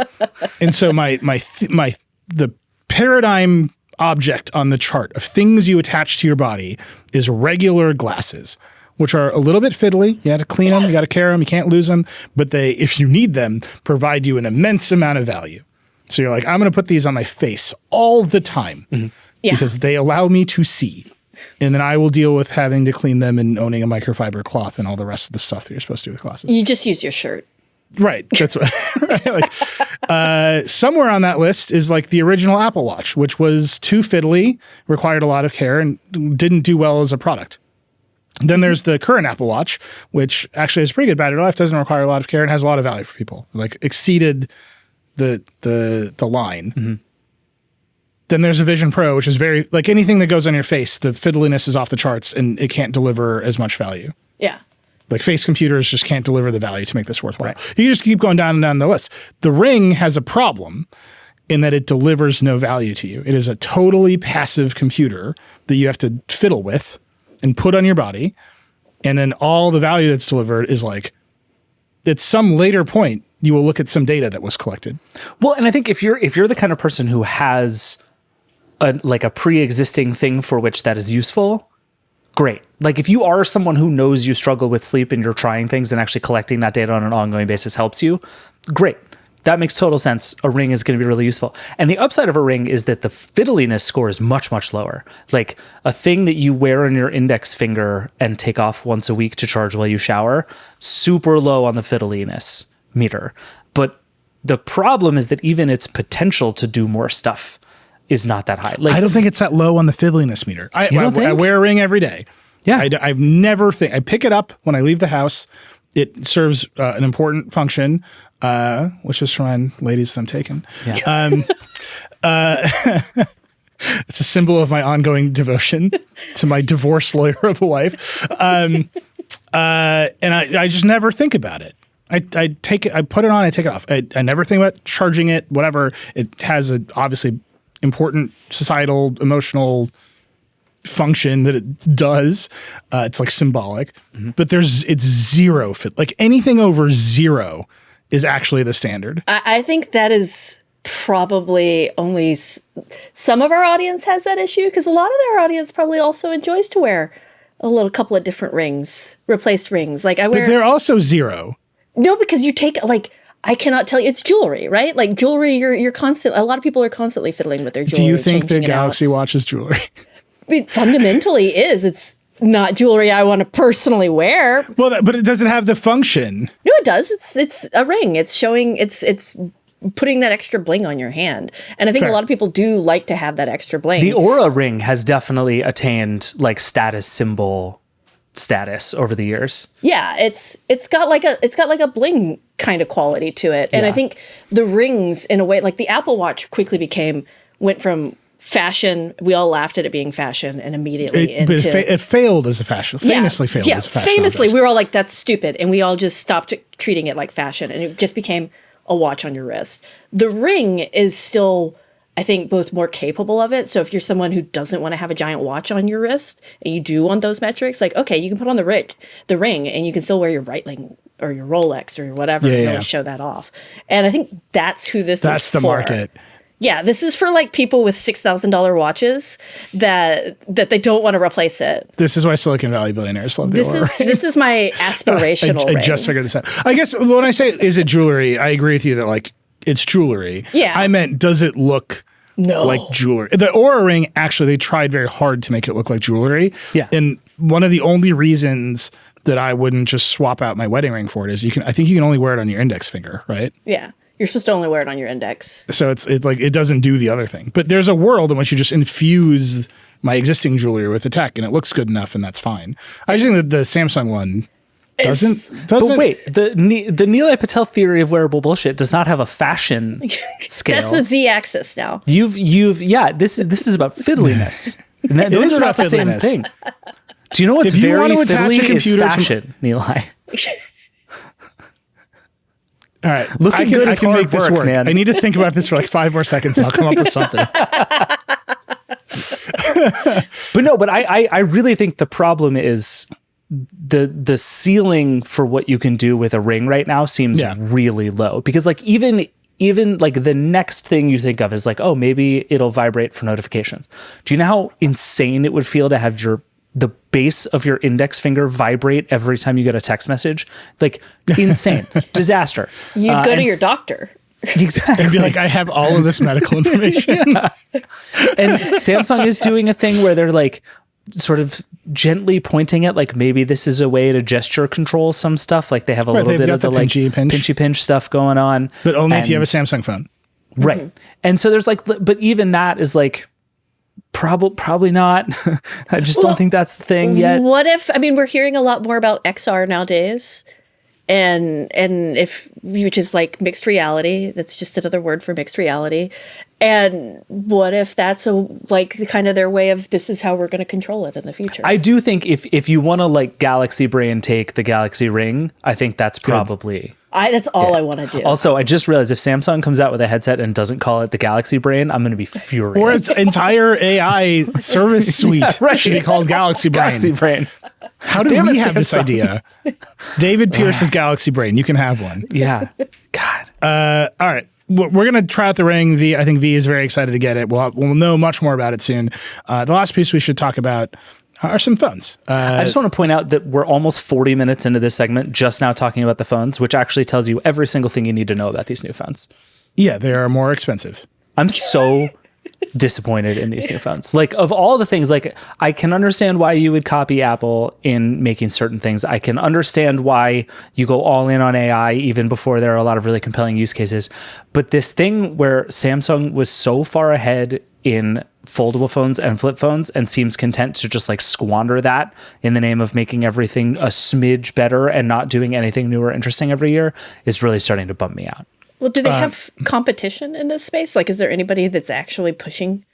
And so the paradigm object on the chart of things you attach to your body is regular glasses, which are a little bit fiddly. You have to clean them, you got to care them, you can't lose them, but they, if you need them, provide you an immense amount of value. So you're like, I'm going to put these on my face all the time because they allow me to see. And then I will deal with having to clean them and owning a microfiber cloth and all the rest of the stuff that you're supposed to do with glasses. You just use your shirt. Right. That's what, right. Like, somewhere on that list is like the original Apple Watch, which was too fiddly, required a lot of care, and didn't do well as a product. Then there's the current Apple Watch, which actually has pretty good battery life, doesn't require a lot of care, and has a lot of value for people. Like, exceeded the line. Mm-hmm. Then there's a Vision Pro, which is very, like, anything that goes on your face, the fiddliness is off the charts and it can't deliver as much value. Yeah. Like, face computers just can't deliver the value to make this worthwhile. Right. You just keep going down and down the list. The Ring has a problem in that it delivers no value to you. It is a totally passive computer that you have to fiddle with and put on your body. And then all the value that's delivered is like, at some later point, you will look at some data that was collected. Well, and I think if you're the kind of person who has a pre-existing thing for which that is useful, great. Like, if you are someone who knows you struggle with sleep and you're trying things and actually collecting that data on an ongoing basis helps you, great. That makes total sense. A Ring is going to be really useful. And the upside of a Ring is that the fiddliness score is much, much lower. Like, a thing that you wear on your index finger and take off once a week to charge while you shower, super low on the fiddliness meter. But the problem is that even its potential to do more stuff is not that high. Like, I don't think it's that low on the fiddliness meter. I wear a Ring every day. Yeah. I've never I pick it up when I leave the house. It serves an important function, which is to remind ladies that I'm taken. Yeah. It's a symbol of my ongoing devotion to my divorce lawyer of a wife. And I just never think about it. I take it, I put it on, I take it off. I never think about charging it, whatever. It has a obviously important societal, emotional function that it does. It's like symbolic, but it's zero fit. Like, anything over 0 is actually the standard. I think that is probably only some of our audience has that issue, because a lot of their audience probably also enjoys to wear a couple of different rings, replaced rings. Like, but they're also 0. No, because you take, like, I cannot tell you, it's jewelry, right? Like, jewelry, you're constant. A lot of people are constantly fiddling with their jewelry. Do you think the Galaxy Watch is jewelry? It fundamentally is. It's not jewelry I want to personally wear. Well, but it doesn't have the function. No, it does. It's a ring. It's showing. It's putting that extra bling on your hand, and I think a lot of people do like to have that extra bling. The Aura Ring has definitely attained, like, status symbol status over the years. Yeah, it's got like a bling kind of quality to it, and I think the rings, in a way, like the Apple Watch quickly went from fashion. We all laughed at it being fashion, and immediately it failed as a fashion. Famously failed as a fashion. Famously, we were all like, "That's stupid," and we all just stopped treating it like fashion, and it just became a watch on your wrist. The Ring is still, I think, both more capable of it. So if you're someone who doesn't want to have a giant watch on your wrist and you do want those metrics, like, okay, you can put on the ring and you can still wear your Breitling or your Rolex or whatever and really show that off. And I think that's who this is for. That's the market. Yeah, this is for like people with $6,000 watches that they don't want to replace it. This is why Silicon Valley billionaires love the Oura ring. This is my aspirational ring. I just figured this out. I guess when I say is it jewelry, I agree with you that like it's jewelry. Yeah. I meant does it look like jewelry? The Oura ring, actually, they tried very hard to make it look like jewelry. Yeah. And one of the only reasons that I wouldn't just swap out my wedding ring for it is I think you can only wear it on your index finger, right? Yeah. You're supposed to only wear it on your index. So it's like it doesn't do the other thing. But there's a world in which you just infuse my existing jewelry with the tech and it looks good enough and that's fine. I just think that the Samsung one doesn't. But wait, the Nilay Patel theory of wearable bullshit does not have a fashion scale. That's the Z-axis now. This is about fiddliness. And those are not the same thing. Do you know what's very fiddly is fashion, Nilay? All right, looking good is hard work, man. I need to think about this for like 5 more seconds, and I'll come up with something. But I really think the problem is the ceiling for what you can do with a ring right now seems really low, because like even like the next thing you think of is like, oh, maybe it'll vibrate for notifications. Do you know how insane it would feel to have the base of your index finger vibrate every time you get a text message? Like insane. Disaster. You'd go to your doctor. Exactly. And be like, I have all of this medical information. And Samsung is doing a thing where they're like sort of gently pointing at like maybe this is a way to gesture control some stuff. Like they have a little bit of the like pinchy pinch stuff going on. But only if you have a Samsung phone. Right. Mm-hmm. And so there's like, but even that is like, probably not. I just don't think that's the thing yet. What if, I mean, we're hearing a lot more about XR nowadays, and which is like mixed reality. That's just another word for mixed reality. And what if that's like kind of their way of, this is how we're going to control it in the future? I do think if you want to like Galaxy Brain take the Galaxy Ring, I think that's probably... That's all I want to do. Also, I just realized if Samsung comes out with a headset and doesn't call it the Galaxy Brain, I'm going to be furious. Or its entire AI service suite should be called Galaxy Brain. Galaxy Brain. How did we have this idea? David Pierce's Galaxy Brain. You can have one. Yeah. God. All right. We're going to try out the ring. I think V is very excited to get it. We'll know much more about it soon. The last piece we should talk about are some phones. I just want to point out that we're almost 40 minutes into this segment just now talking about the phones, which actually tells you every single thing you need to know about these new phones. Yeah, they are more expensive. I'm so disappointed in these new phones. Like, of all the things, like, I can understand why you would copy Apple in making certain things. I can understand why you go all in on AI even before there are a lot of really compelling use cases. But this thing where Samsung was so far ahead in foldable phones and flip phones and seems content to just like squander that in the name of making everything a smidge better and not doing anything new or interesting every year is really starting to bum me out. Well, do they have competition in this space? Like, is there anybody that's actually pushing?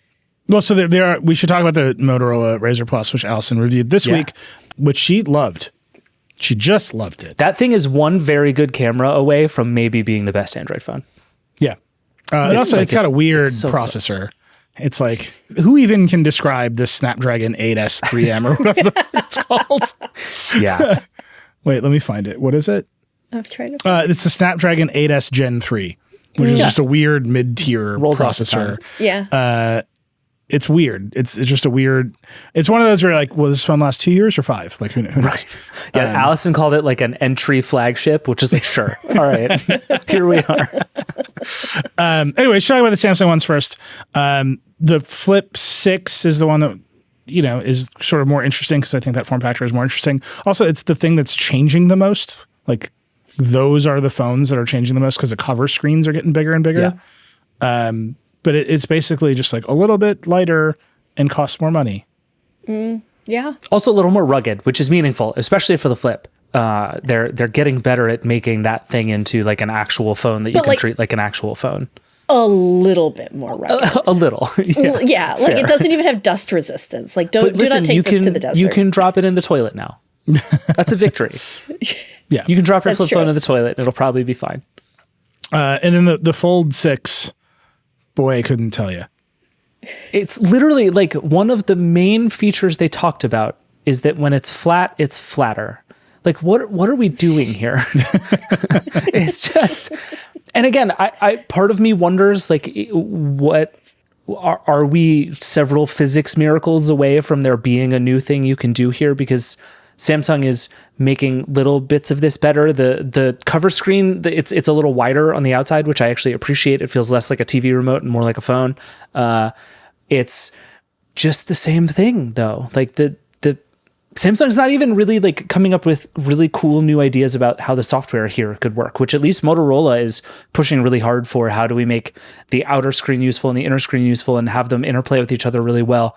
Well, so there are. We should talk about the Motorola Razr Plus, which Allison reviewed this week, which she loved. She just loved it. That thing is one very good camera away from maybe being the best Android phone. Yeah. And also, it's got a weird processor. Close. It's like, who even can describe the Snapdragon 8S 3M or whatever the fuck it's called? Yeah. Wait, let me find it. What is it? I'm trying to. It's the Snapdragon 8S Gen 3, which is just a weird mid-tier processor. Yeah. It's weird. It's just a weird. It's one of those where you're like, will this phone last 2 years or 5? Like, who knows? Right. Yeah. Allison called it like an entry flagship, which is like, sure. All right. Here we are. Anyway, let's talk about the Samsung ones first. The Flip 6 is the one that, is sort of more interesting because I think that form factor is more interesting. Also, it's the thing that's changing the most. Like, those are the phones that are changing the most because the cover screens are getting bigger and bigger. Yeah. But it's basically just like a little bit lighter and costs more money. Yeah. Also a little more rugged, which is meaningful, especially for the Flip. They're getting better at making that thing into like an actual phone that you can treat like an actual phone. A little bit more rugged. A little. Yeah. Like it doesn't even have dust resistance. Like do not take this to the desert. You can drop it in the toilet now. That's a victory. Yeah. You can drop your flip phone in the toilet and it'll probably be fine. And then the Fold 6, boy, I couldn't tell you. it's literally like one of the main features they talked about is that when it's flat, it's flatter. Like, what are we doing here? It's just, and again, I part of me wonders, like, what are we several physics miracles away from there being a new thing you can do here? Because Samsung is making little bits of this better. The cover screen, it's a little wider on the outside, which I actually appreciate. It feels less like a TV remote and more like a phone. It's just the same thing though. Like the Samsung's not even really like coming up with really cool new ideas about how the software here could work, which at least Motorola is pushing really hard for. How do we make the outer screen useful and the inner screen useful and have them interplay with each other really well?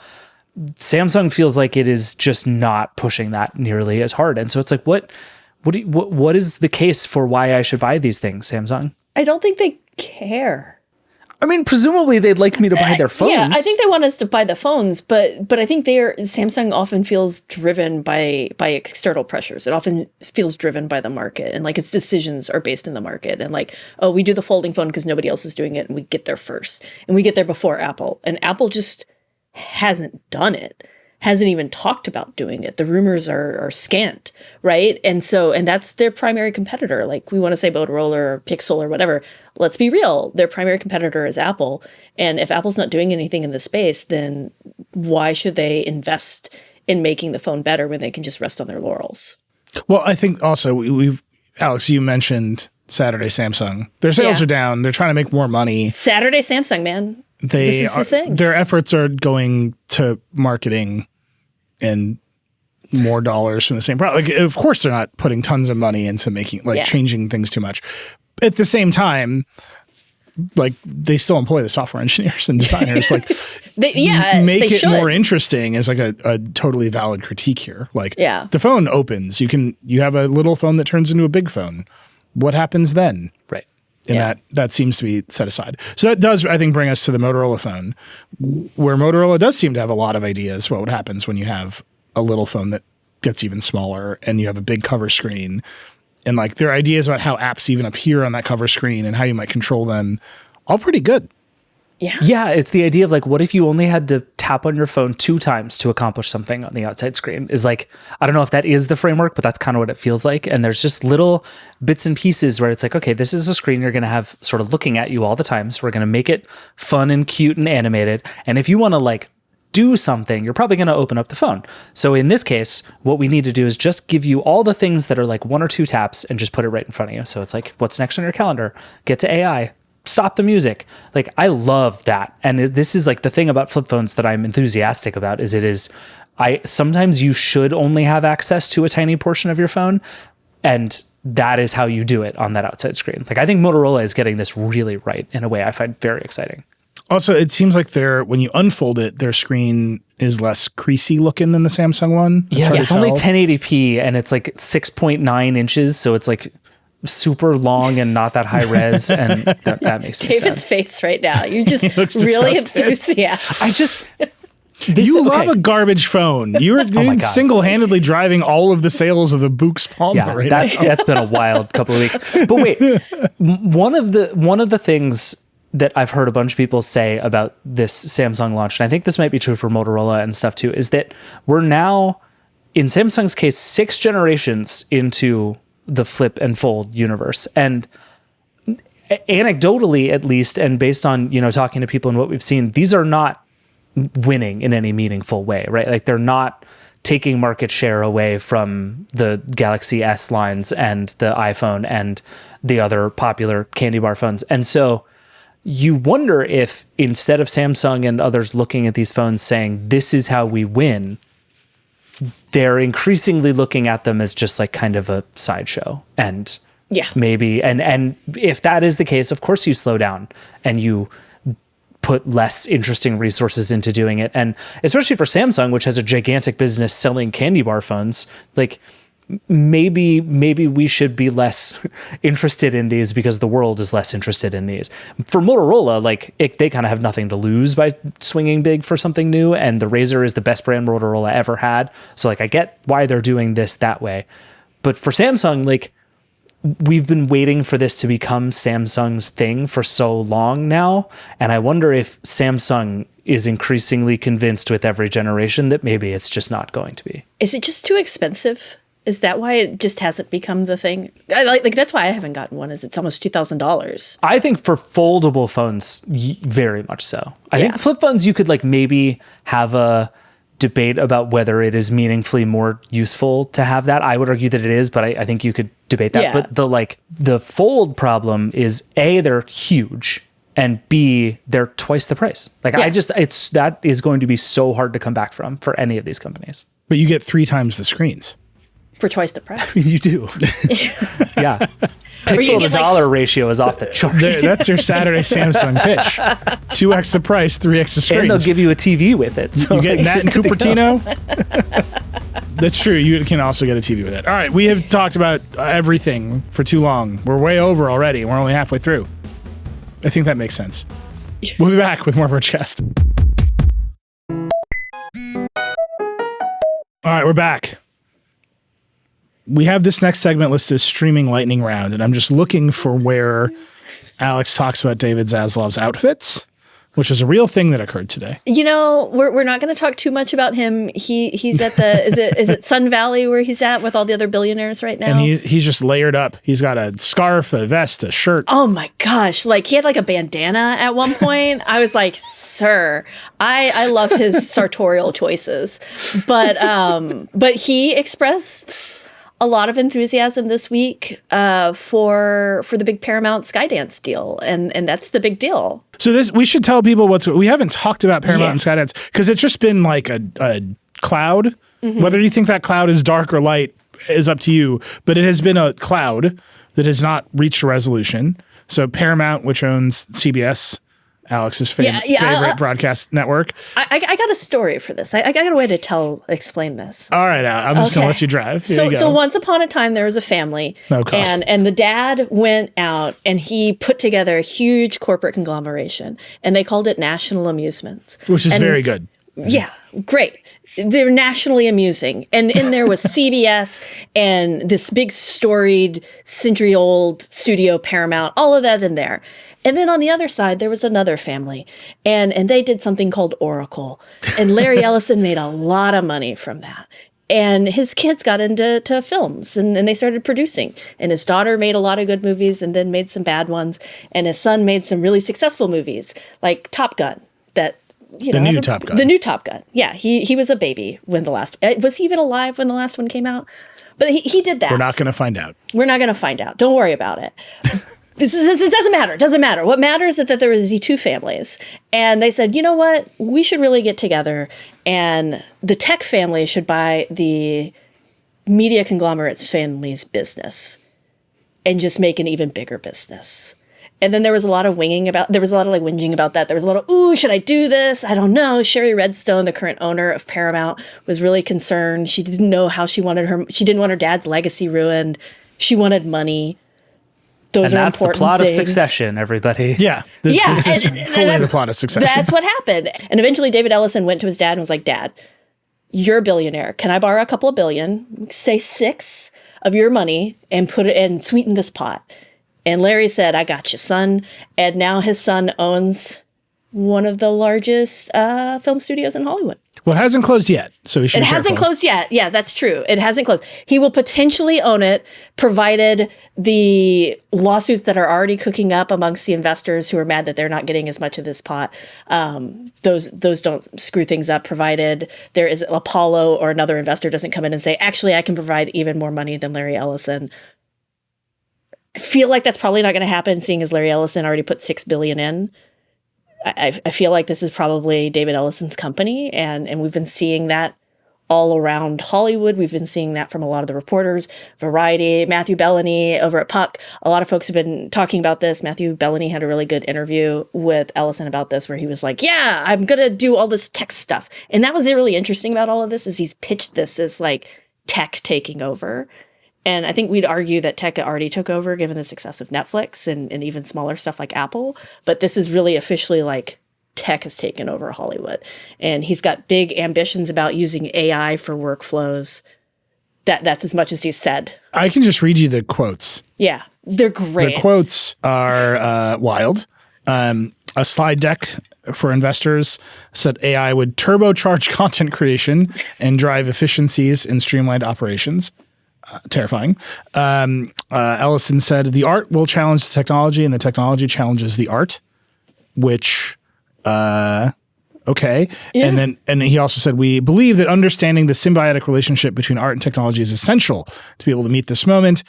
Samsung feels like it is just not pushing that nearly as hard. And so it's like, what is the case for why I should buy these things, Samsung? I don't think they care. I mean, presumably they'd like me to buy their phones. Yeah, I think they want us to buy the phones, but I think Samsung often feels driven by external pressures. It often feels driven by the market, and like its decisions are based in the market. And like, oh, we do the folding phone because nobody else is doing it, and we get there first, and we get there before Apple. And Apple just hasn't done it. Hasn't even talked about doing it. The rumors are scant, right? And that's their primary competitor. Like, we want to say Motorola or Pixel or whatever. Let's be real. Their primary competitor is Apple. And if Apple's not doing anything in the space, then why should they invest in making the phone better when they can just rest on their laurels? Well, I think also we've Alex, you mentioned Saturday Samsung. Their sales are down. They're trying to make more money. Saturday Samsung, man. This is the thing. Their efforts are going to marketing and more dollars from the same product. Like, of course, they're not putting tons of money into making changing things too much. At the same time, like, they still employ the software engineers and designers. Like, make it more interesting is like a totally valid critique here. Like, the phone opens. You have a little phone that turns into a big phone. What happens then? Right. And that seems to be set aside. So that does, I think, bring us to the Motorola phone, where Motorola does seem to have a lot of ideas about what happens when you have a little phone that gets even smaller and you have a big cover screen. And like, their ideas about how apps even appear on that cover screen and how you might control them, all pretty good. Yeah, it's the idea of like, what if you only had to tap on your phone 2 times to accomplish something on the outside screen? Is like, I don't know if that is the framework, but that's kind of what it feels like. And there's just little bits and pieces where it's like, okay, this is a screen you're going to have sort of looking at you all the time. So we're going to make it fun and cute and animated. And if you want to like do something, you're probably going to open up the phone. So in this case, what we need to do is just give you all the things that are like 1 or 2 taps and just put it right in front of you. So it's like, what's next on your calendar? Get to AI. Stop the music. Like, I love that. And this is like the thing about flip phones that I'm enthusiastic about is sometimes you should only have access to a tiny portion of your phone. And that is how you do it on that outside screen. Like, I think Motorola is getting this really right in a way I find very exciting. Also, it seems like when you unfold it, their screen is less creasy looking than the Samsung one. It's only 1080p and it's like 6.9 inches. So it's like super long and not that high res, and that makes me David's sad. face right now. You're just really enthusiastic. You love a garbage phone. You're single-handedly driving all of the sales of the Boox Palmer. That's been a wild couple of weeks. But wait, one of the things that I've heard a bunch of people say about this Samsung launch, and I think this might be true for Motorola and stuff too, is that we're now, in Samsung's case, 6 generations into the flip and fold universe. And anecdotally, at least, and based on, talking to people and what we've seen, these are not winning in any meaningful way, right? Like, they're not taking market share away from the Galaxy S lines and the iPhone and the other popular candy bar phones. And so you wonder if, instead of Samsung and others looking at these phones saying, this is how we win, they're increasingly looking at them as just like kind of a sideshow. And maybe, and if that is the case, of course you slow down and you put less interesting resources into doing it. And especially for Samsung, which has a gigantic business selling candy bar phones, like, maybe we should be less interested in these because the world is less interested in these. For Motorola, like, they kind of have nothing to lose by swinging big for something new, and the Razr is the best brand Motorola ever had. So like, I get why they're doing this that way. But for Samsung, like, we've been waiting for this to become Samsung's thing for so long now. And I wonder if Samsung is increasingly convinced with every generation that maybe it's just not going to be. Is it just too expensive? Is that why it just hasn't become the thing? Like that's why I haven't gotten one. Is it's almost $2,000? I think for foldable phones, very much so. I think the flip phones, you could like maybe have a debate about whether it is meaningfully more useful to have that. I would argue that it is, but I think you could debate that. Yeah. But the fold problem is A, they're huge, and B, they're twice the price. Like that is going to be so hard to come back from for any of these companies. But you get 3 times the screens. For twice the price. You do. Yeah. Pixel to dollar ratio is off the charts. That's your Saturday Samsung pitch. 2x the price, 3x the screens. And they'll give you a TV with it. So you get Nat and Cupertino. That's true. You can also get a TV with it. All right. We have talked about everything for too long. We're way over already. We're only halfway through. I think that makes sense. We'll be back with more Vergecast. All right. We're back. We have this next segment listed as Streaming Lightning Round, and I'm just looking for where Alex talks about David Zaslav's outfits, which is a real thing that occurred today. You know, we're not going to talk too much about him. He's at the is it Sun Valley where he's at with all the other billionaires right now? And he's just layered up. He's got a scarf, a vest, a shirt. Oh my gosh! Like he had like a bandana at one point. I was like, sir, I love his sartorial choices, but he expressed a lot of enthusiasm this week for the big Paramount Skydance deal, and that's the big deal. So we should tell people we haven't talked about Paramount and Skydance because it's just been like a cloud. Mm-hmm. Whether you think that cloud is dark or light is up to you, but it has been a cloud that has not reached a resolution. So Paramount, which owns CBS, Alex's favorite broadcast network. I got a story for this. I got a way to explain this. All right, I'm just going to let you drive. So once upon a time, there was a family, and the dad went out and he put together a huge corporate conglomeration, and they called it National Amusements. Which is very good. Yeah, great. They're nationally amusing. And in there was CBS and this big storied century-old studio Paramount, all of that in there. And then on the other side, there was another family, and they did something called Oracle. And Larry Ellison made a lot of money from that. And his kids got into films, and they started producing. And his daughter made a lot of good movies and then made some bad ones. And his son made some really successful movies, like Top Gun, the new Top Gun. Yeah, he was a baby when was he even alive when the last one came out? But he did that. We're not going to find out. Don't worry about it. This doesn't matter. It doesn't matter. What matters is that there was these 2 families, and they said, you know what? We should really get together, and the tech family should buy the media conglomerate's family's business and just make an even bigger business. And then there was a lot of whinging about that. There was a lot of, ooh, should I do this? I don't know. Sherry Redstone, the current owner of Paramount, was really concerned. She didn't know how she didn't want her dad's legacy ruined. She wanted money. And that's the plot of Succession, everybody. Yeah. This is fully the plot of Succession. That's what happened. And eventually David Ellison went to his dad and was like, Dad, you're a billionaire. Can I borrow a couple of billion, say 6 of your money, and put it and sweeten this pot? And Larry said, I got you, son. And now his son owns one of the largest film studios in Hollywood. Well, it hasn't closed yet, so we should be careful. Hasn't closed yet. Yeah, that's true. It hasn't closed. He will potentially own it, provided the lawsuits that are already cooking up amongst the investors who are mad that they're not getting as much of this pot. Those don't screw things up, provided there is Apollo or another investor doesn't come in and say, actually, I can provide even more money than Larry Ellison. I feel like that's probably not going to happen, seeing as Larry Ellison already put $6 billion in. I feel like this is probably David Ellison's company, and we've been seeing that all around Hollywood. We've been seeing that from a lot of the reporters, Variety, Matthew Bellany over at Puck. A lot of folks have been talking about this. Matthew Bellany had a really good interview with Ellison about this, where he was like, yeah, I'm going to do all this tech stuff. And that was really interesting about all of this, is he's pitched this as like tech taking over. And I think we'd argue that tech already took over given the success of Netflix and even smaller stuff like Apple. But this is really officially like tech has taken over Hollywood. And he's got big ambitions about using AI for workflows. That's as much as he's said. I can just read you the quotes. Yeah, they're great. The quotes are wild. A slide deck for investors said AI would turbocharge content creation and drive efficiencies in streamlined operations. Terrifying. Ellison said, the art will challenge the technology and the technology challenges the art, which... okay. Yeah. And he also said, we believe that understanding the symbiotic relationship between art and technology is essential to be able to meet this moment.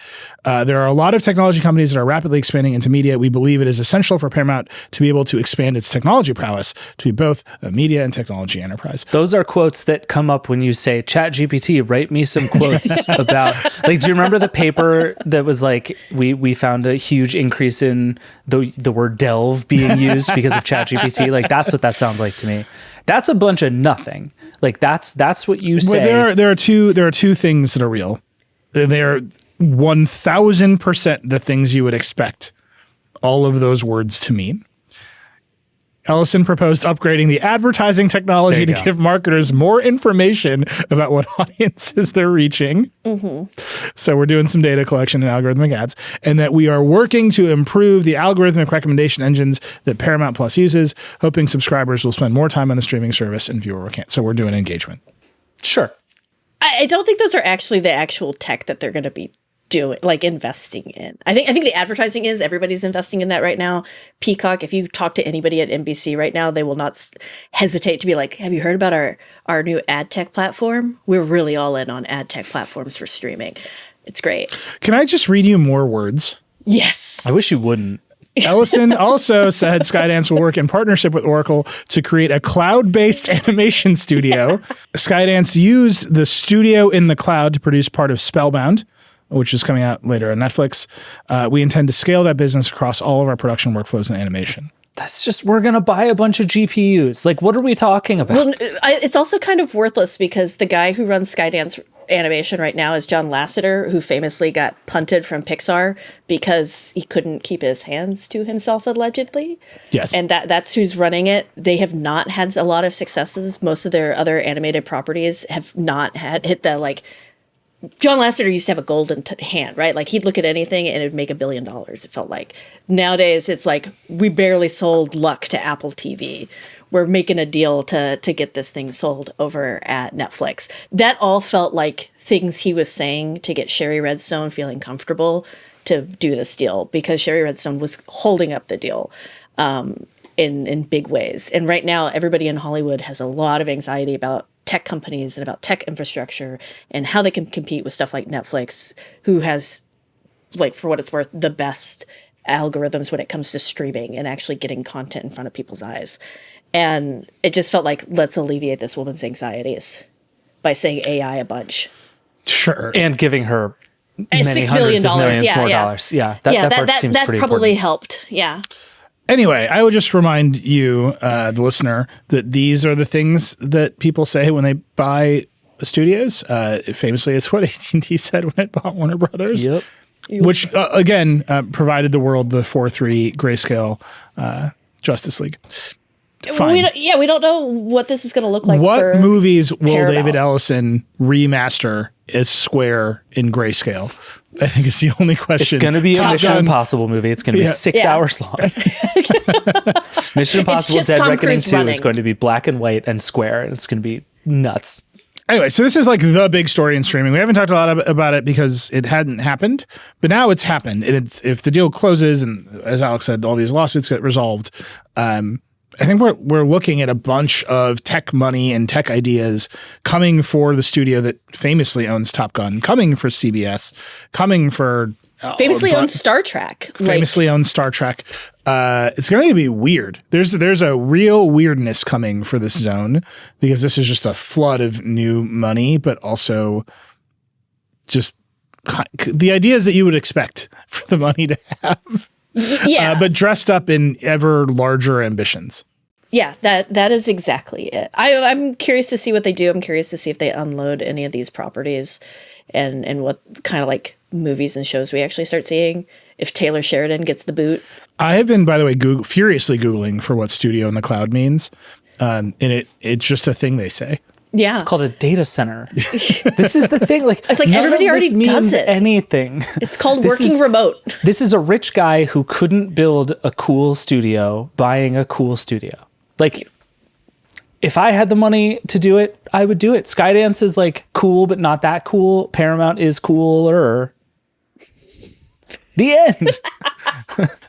There are a lot of technology companies that are rapidly expanding into media. We believe it is essential for Paramount to be able to expand its technology prowess to be both a media and technology enterprise. Those are quotes that come up when you say, ChatGPT, write me some quotes about, like, do you remember the paper that was like, we found a huge increase in the word delve being used because of ChatGPT? Like, that's what that sounds like to me. That's a bunch of nothing. Like that's what you say. Well, there are two things that are real. They're 1000% the things you would expect all of those words to mean. Ellison proposed upgrading the advertising technology to give marketers more information about what audiences they're reaching. Mm-hmm. So we're doing some data collection and algorithmic ads, and that we are working to improve the algorithmic recommendation engines that Paramount Plus uses, hoping subscribers will spend more time on the streaming service and viewer can't. So we're doing engagement. Sure. I don't think those are actually the actual tech that they're going to be investing in. I think the advertising is, everybody's investing in that right now. Peacock, if you talk to anybody at NBC right now, they will not hesitate to be like, have you heard about our new ad tech platform? We're really all in on ad tech platforms for streaming. It's great. Can I just read you more words? Yes. I wish you wouldn't. Ellison also said Skydance will work in partnership with Oracle to create a cloud-based animation studio. Skydance used the studio in the cloud to produce part of Spellbound, which is coming out later on Netflix. We intend to scale that business across all of our production workflows and animation. That's just, we're going to buy a bunch of GPUs. Like, what are we talking about? Well, it's also kind of worthless because the guy who runs Skydance animation right now is John Lasseter, who famously got punted from Pixar because he couldn't keep his hands to himself, allegedly. Yes. And that's who's running it. They have not had a lot of successes. Most of their other animated properties have not hit the, like, John Lasseter used to have a golden hand, right? Like, he'd look at anything and it'd make $1 billion, it felt like. Nowadays, it's like, we barely sold Luck to Apple TV. We're making a deal to get this thing sold over at Netflix. That all felt like things he was saying to get Sherry Redstone feeling comfortable to do this deal, because Sherry Redstone was holding up the deal in big ways. And right now, everybody in Hollywood has a lot of anxiety about tech companies and about tech infrastructure and how they can compete with stuff like Netflix, who has, like, for what it's worth, the best algorithms when it comes to streaming and actually getting content in front of people's eyes. And it just felt like, let's alleviate this woman's anxieties by saying AI a bunch. Sure. And giving her many $6 million dollars. Yeah, that part seems that pretty probably important. helped. Yeah. Anyway, I would just remind you, the listener, that these are the things that people say when they buy studios. Famously, it's what AT&T said when it bought Warner Brothers, Yep. which, again, provided the world the 4:3 grayscale Justice League. Fine. We don't know what this is going to look like. What movies will Paramount. David Ellison remaster as square in grayscale? I think it's the only question. It's going to be a Top Mission Gun. Impossible movie. It's going to be 6 hours long. Mission Impossible just Dead Tom Reckoning Cruise 2 running. is going to be black and white and square, and it's going to be nuts. Anyway, so this is like the big story in streaming. We haven't talked a lot about it because it hadn't happened, but now it's happened. And if the deal closes, and as Alex said, all these lawsuits get resolved, I think we're looking at a bunch of tech money and tech ideas coming for the studio that famously owns Top Gun, coming for CBS, coming for famously owns Star Trek. Famously owns Star Trek. It's going to be weird. There's a real weirdness coming for this zone, because this is just a flood of new money, but also just the ideas that you would expect for the money to have. Yeah. But dressed up in ever larger ambitions. Yeah, that is exactly it. I'm curious to see what they do. I'm curious to see if they unload any of these properties and what kind of like movies and shows we actually start seeing. If Taylor Sheridan gets the boot. I have been, by the way, furiously Googling for what studio in the cloud means. And it's just a thing they say. Yeah. It's called a data center. This is the thing. Like, it's like everybody already does it. Anything. It's called working remote. This is a rich guy who couldn't build a cool studio buying a cool studio. Like, if I had the money to do it, I would do it. Skydance is like cool, but not that cool. Paramount is cooler. The end.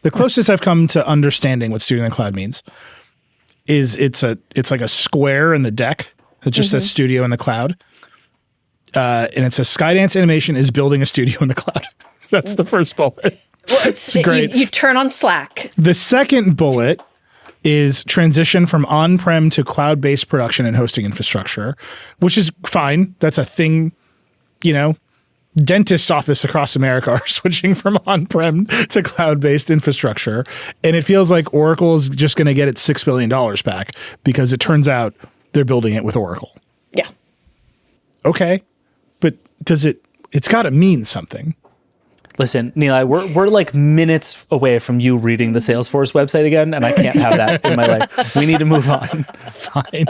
The closest I've come to understanding what Studio in the Cloud means is it's like a square in the deck that just says Studio in the Cloud. And it says Skydance Animation is building a studio in the cloud. That's the first bullet. Well, it's great. You turn on Slack. The second bullet is transition from on-prem to cloud-based production and hosting infrastructure, which is fine. That's a thing, dentist office across America are switching from on-prem to cloud-based infrastructure. And it feels like Oracle is just going to get its $6 billion back because it turns out they're building it with Oracle. Yeah. Okay. But it's got to mean something. Listen, Nilay, we're like minutes away from you reading the Salesforce website again, and I can't have that in my life. We need to move on. Fine.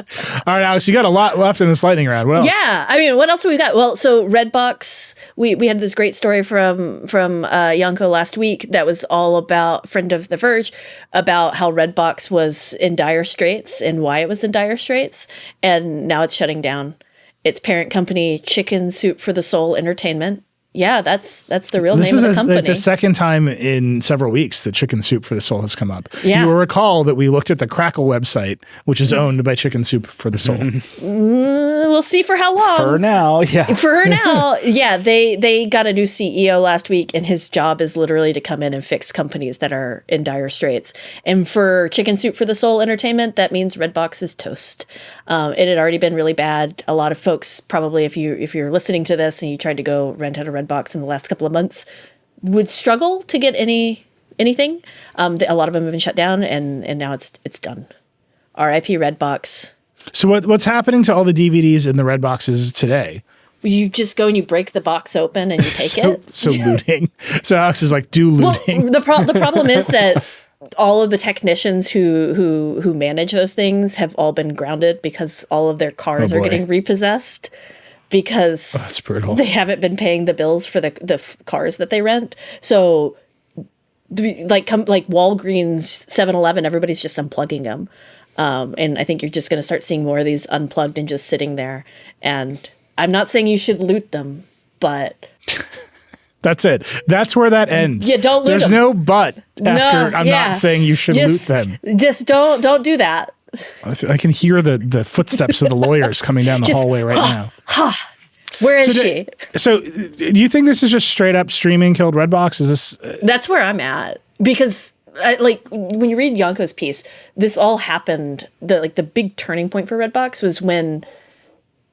All right, Alex, you got a lot left in this lightning round. What else? Yeah, I mean, what else have we got? Well, so Redbox, we had this great story from Yanko last week that was all about, friend of the Verge, about how Redbox was in dire straits and why it was in dire straits, and now it's shutting down. Its parent company, Chicken Soup for the Soul Entertainment. Yeah, that's the real name of the company. This is the second time in several weeks that Chicken Soup for the Soul has come up. Yeah. You will recall that we looked at the Crackle website, which is owned by Chicken Soup for the Soul. We'll see for how long. For now, yeah. For now, yeah. They got a new CEO last week, and his job is literally to come in and fix companies that are in dire straits. And for Chicken Soup for the Soul Entertainment, that means Redbox is toast. It had already been really bad. A lot of folks probably, if you're listening to this and you tried to go rent out a Redbox in the last couple of months, would struggle to get anything. A lot of them have been shut down, and now it's done. R.I.P. Redbox. So what's happening to all the DVDs in the Redboxes today? You just go and you break the box open and you take it. So looting. So Alex is like, do looting. Well, the problem is that all of the technicians who manage those things have all been grounded because all of their cars are getting repossessed because that's brutal. They haven't been paying the bills for the cars that they rent. So like Walgreens, 7-Eleven, everybody's just unplugging them. And I think you're just going to start seeing more of these unplugged and just sitting there. And I'm not saying you should loot them, but that's it. That's where that ends. Yeah, don't loot There's them. no but after. I'm not saying you should loot them. Just don't do that. I can hear the footsteps of the lawyers coming down the hallway right now. Where is she? So do you think this is just straight up streaming killed Redbox? Is this? That's where I'm at because when you read Yanko's piece, this all happened. The big turning point for Redbox was when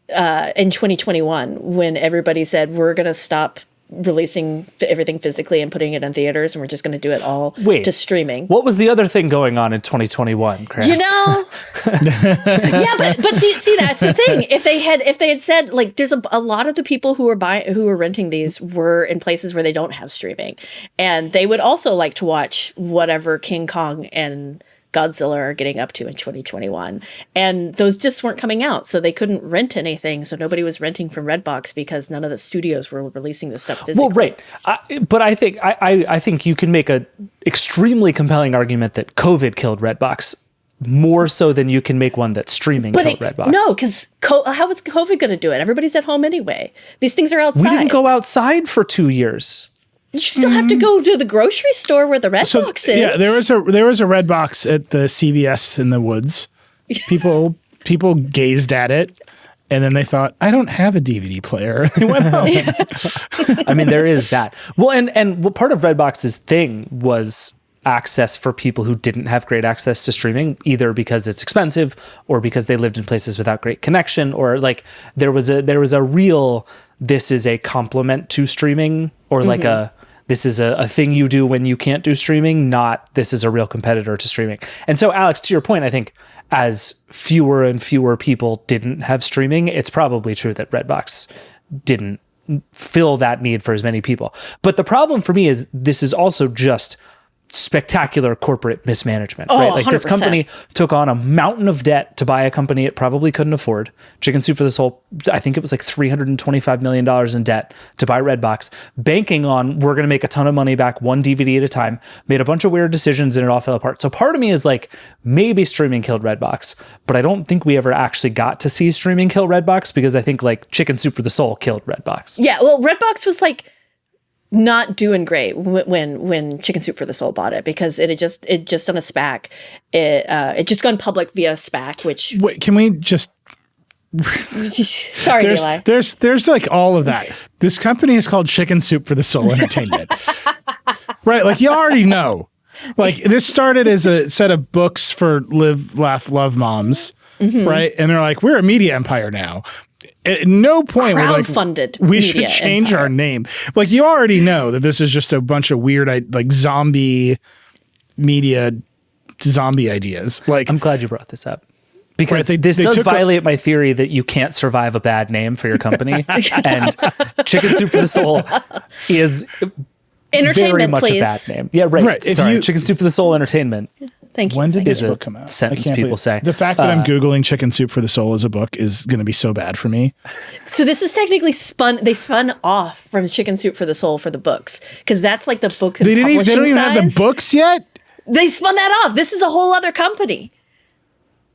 in 2021 when everybody said we're going to stop releasing everything physically and putting it in theaters, and we're just going to do it all to streaming. What was the other thing going on in 2021, Cranz? Yeah, but see, that's the thing. If they had said, like, there's a lot of the people who were renting these were in places where they don't have streaming, and they would also like to watch whatever King Kong and Godzilla are getting up to in 2021, and those just weren't coming out, so they couldn't rent anything. So nobody was renting from Redbox because none of the studios were releasing this stuff physically. Well, right, but I think you can make a extremely compelling argument that COVID killed Redbox more so than you can make one that streaming killed Redbox. No, because how was COVID going to do it? Everybody's at home anyway. These things are outside. We didn't go outside for 2 years. You still have to go to the grocery store where the Redbox is. Yeah, there was a Redbox at the CVS in the woods. People gazed at it, and then they thought, I don't have a DVD player. They went home. I mean, there is that. Well, and what part of Redbox's thing was access for people who didn't have great access to streaming, either because it's expensive or because they lived in places without great connection, or like there was a real, this is a complement to streaming, or like this is a thing you do when you can't do streaming, not this is a real competitor to streaming. And so, Alex, to your point, I think as fewer and fewer people didn't have streaming, it's probably true that Redbox didn't fill that need for as many people. But the problem for me is this is also just spectacular corporate mismanagement, Oh, right? Like this 100%. company took on a mountain of debt to buy a company it probably couldn't afford. Chicken Soup for the Soul, I think it was like $325 million in debt to buy Redbox, banking on we're going to make a ton of money back one DVD at a time, made a bunch of weird decisions and it all fell apart. So part of me is like, maybe streaming killed Redbox, but I don't think we ever actually got to see streaming kill Redbox because I think like Chicken Soup for the Soul killed Redbox. Yeah, well, Redbox was like not doing great when Chicken Soup for the Soul bought it because it just done a SPAC. It just gone public via SPAC, which Wait, can we just sorry, Nilay. there's like all of that. This company is called Chicken Soup for the Soul Entertainment. Right? Like you already know. Like this started as a set of books for live, laugh, love moms, right? And they're like, we're a media empire now. At no point we're like, Crowdfunded we should media change empire. our name. Like you already know that this is just a bunch of weird, like zombie media, zombie ideas. Like I'm glad you brought this up. Because Right, this they does took violate my theory that you can't survive a bad name for your company. And Chicken Soup for the Soul is very Entertainment, much please. a bad name. Yeah, right. Right, if Sorry, you- Chicken Soup for the Soul Entertainment. Thank you. when did Thank this you. book come out? Sentence I can't people believe- say. The fact that I'm Googling Chicken Soup for the Soul as a book is going to be so bad for me. So this is technically they spun off from Chicken Soup for the Soul for the books because that's like the book. They don't even have the size. books yet? They spun that off. This is a whole other company.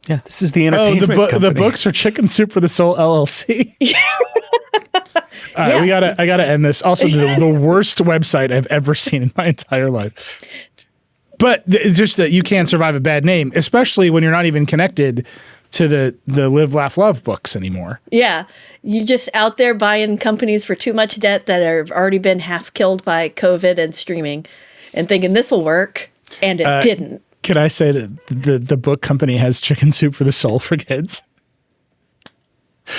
Yeah, this is the Oh, entertainment the company. books are Chicken Soup for the Soul LLC. All right, Yeah. I gotta end this. Also, the worst website I've ever seen in my entire life. But it's just that you can't survive a bad name, especially when you're not even connected to the Live, Laugh, Love books anymore. Yeah, you just out there buying companies for too much debt that have already been half killed by COVID and streaming, and thinking this will work, and it didn't. Can I say that the book company has Chicken Soup for the Soul for kids?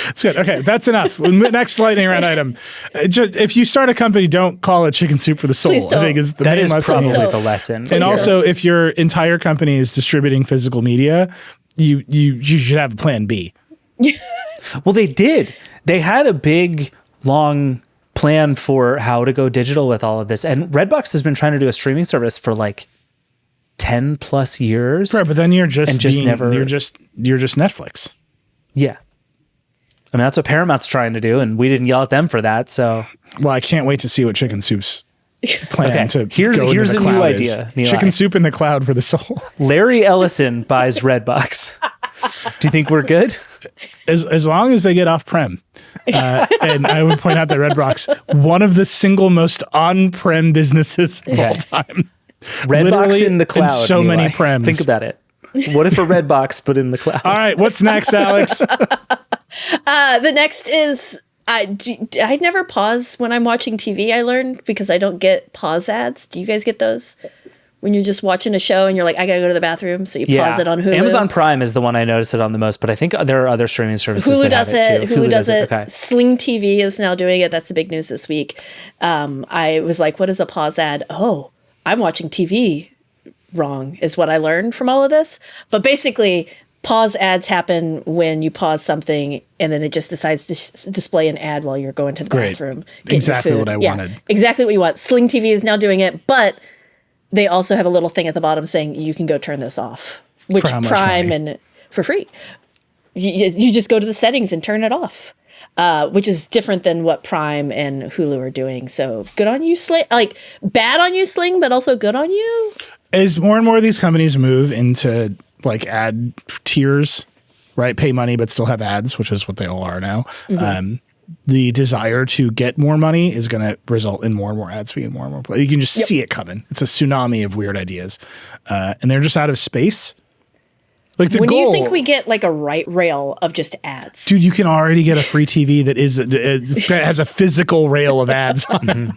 It's good. Okay, that's enough. Next lightning round item. If you start a company, don't call it Chicken Soup for the Soul. Please don't. I think is the That main is lesson. probably don't. the lesson. And also, if your entire company is distributing physical media, you should have a plan B. Well, they did. They had a big, long plan for how to go digital with all of this. And Redbox has been trying to do a streaming service for like 10 plus years. Right, but then you're just never- you're just Netflix. Yeah. I mean, that's what Paramount's trying to do, and we didn't yell at them for that. So Well, I can't wait to see what Chicken Soup's plan Okay, to here's- go into here's the a new cloud idea, is. Nilay. Chicken Soup in the cloud for the soul. Larry Ellison buys Redbox. Do you think we're good? As long as they get off prem. And I would point out that Redbox, one of the single most on-prem businesses of all time. Redbox Literally in the cloud. in so many Nilay. prems. Think about it. What if a Redbox but in the cloud? All right, what's next, Alex? The next is I never pause when I'm watching TV. I learned because I don't get pause ads. Do you guys get those? When you're just watching a show and you're like, I gotta go to the bathroom, so you pause it on Hulu. Amazon Prime is the one I notice it on the most, but I think there are other streaming services Hulu that does have it. too. Hulu does it. Okay. Sling TV is now doing it. That's the big news this week. I was like, what is a pause ad? Oh, I'm watching TV wrong, is what I learned from all of this. But basically, pause ads happen when you pause something and then it just decides to display an ad while you're going to the Great. bathroom. getting your Exactly food. what I wanted. Exactly what you want. Sling TV is now doing it, but they also have a little thing at the bottom saying you can go turn this off, which For how much Prime money? and for free. You just go to the settings and turn it off, which is different than what Prime and Hulu are doing. So good on you, Sling. Like bad on you, Sling, but also good on you. As more and more of these companies move into like ad tiers, right? Pay money but still have ads, which is what they all are now. The desire to get more money is going to result in more and more ads being more and more play. You can just see it coming. It's a tsunami of weird ideas, and they're just out of space. Like the When do goal, you think we get like a right rail of just ads? dude, you can already get a free TV that is that has a physical rail of ads on it.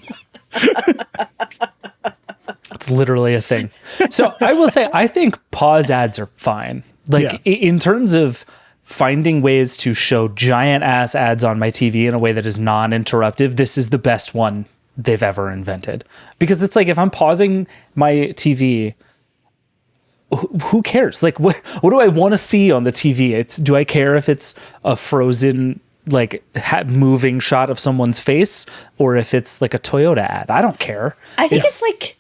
It's literally a thing. So I will say, I think pause ads are fine. Like Yeah. in terms of finding ways to show giant ass ads on my TV in a way that is non-interruptive, this is the best one they've ever invented. Because it's like, if I'm pausing my TV, who cares? Like, what do I want to see on the TV? Do I care if it's a frozen, like moving shot of someone's face, or if it's like a Toyota ad? I don't care. I think it's like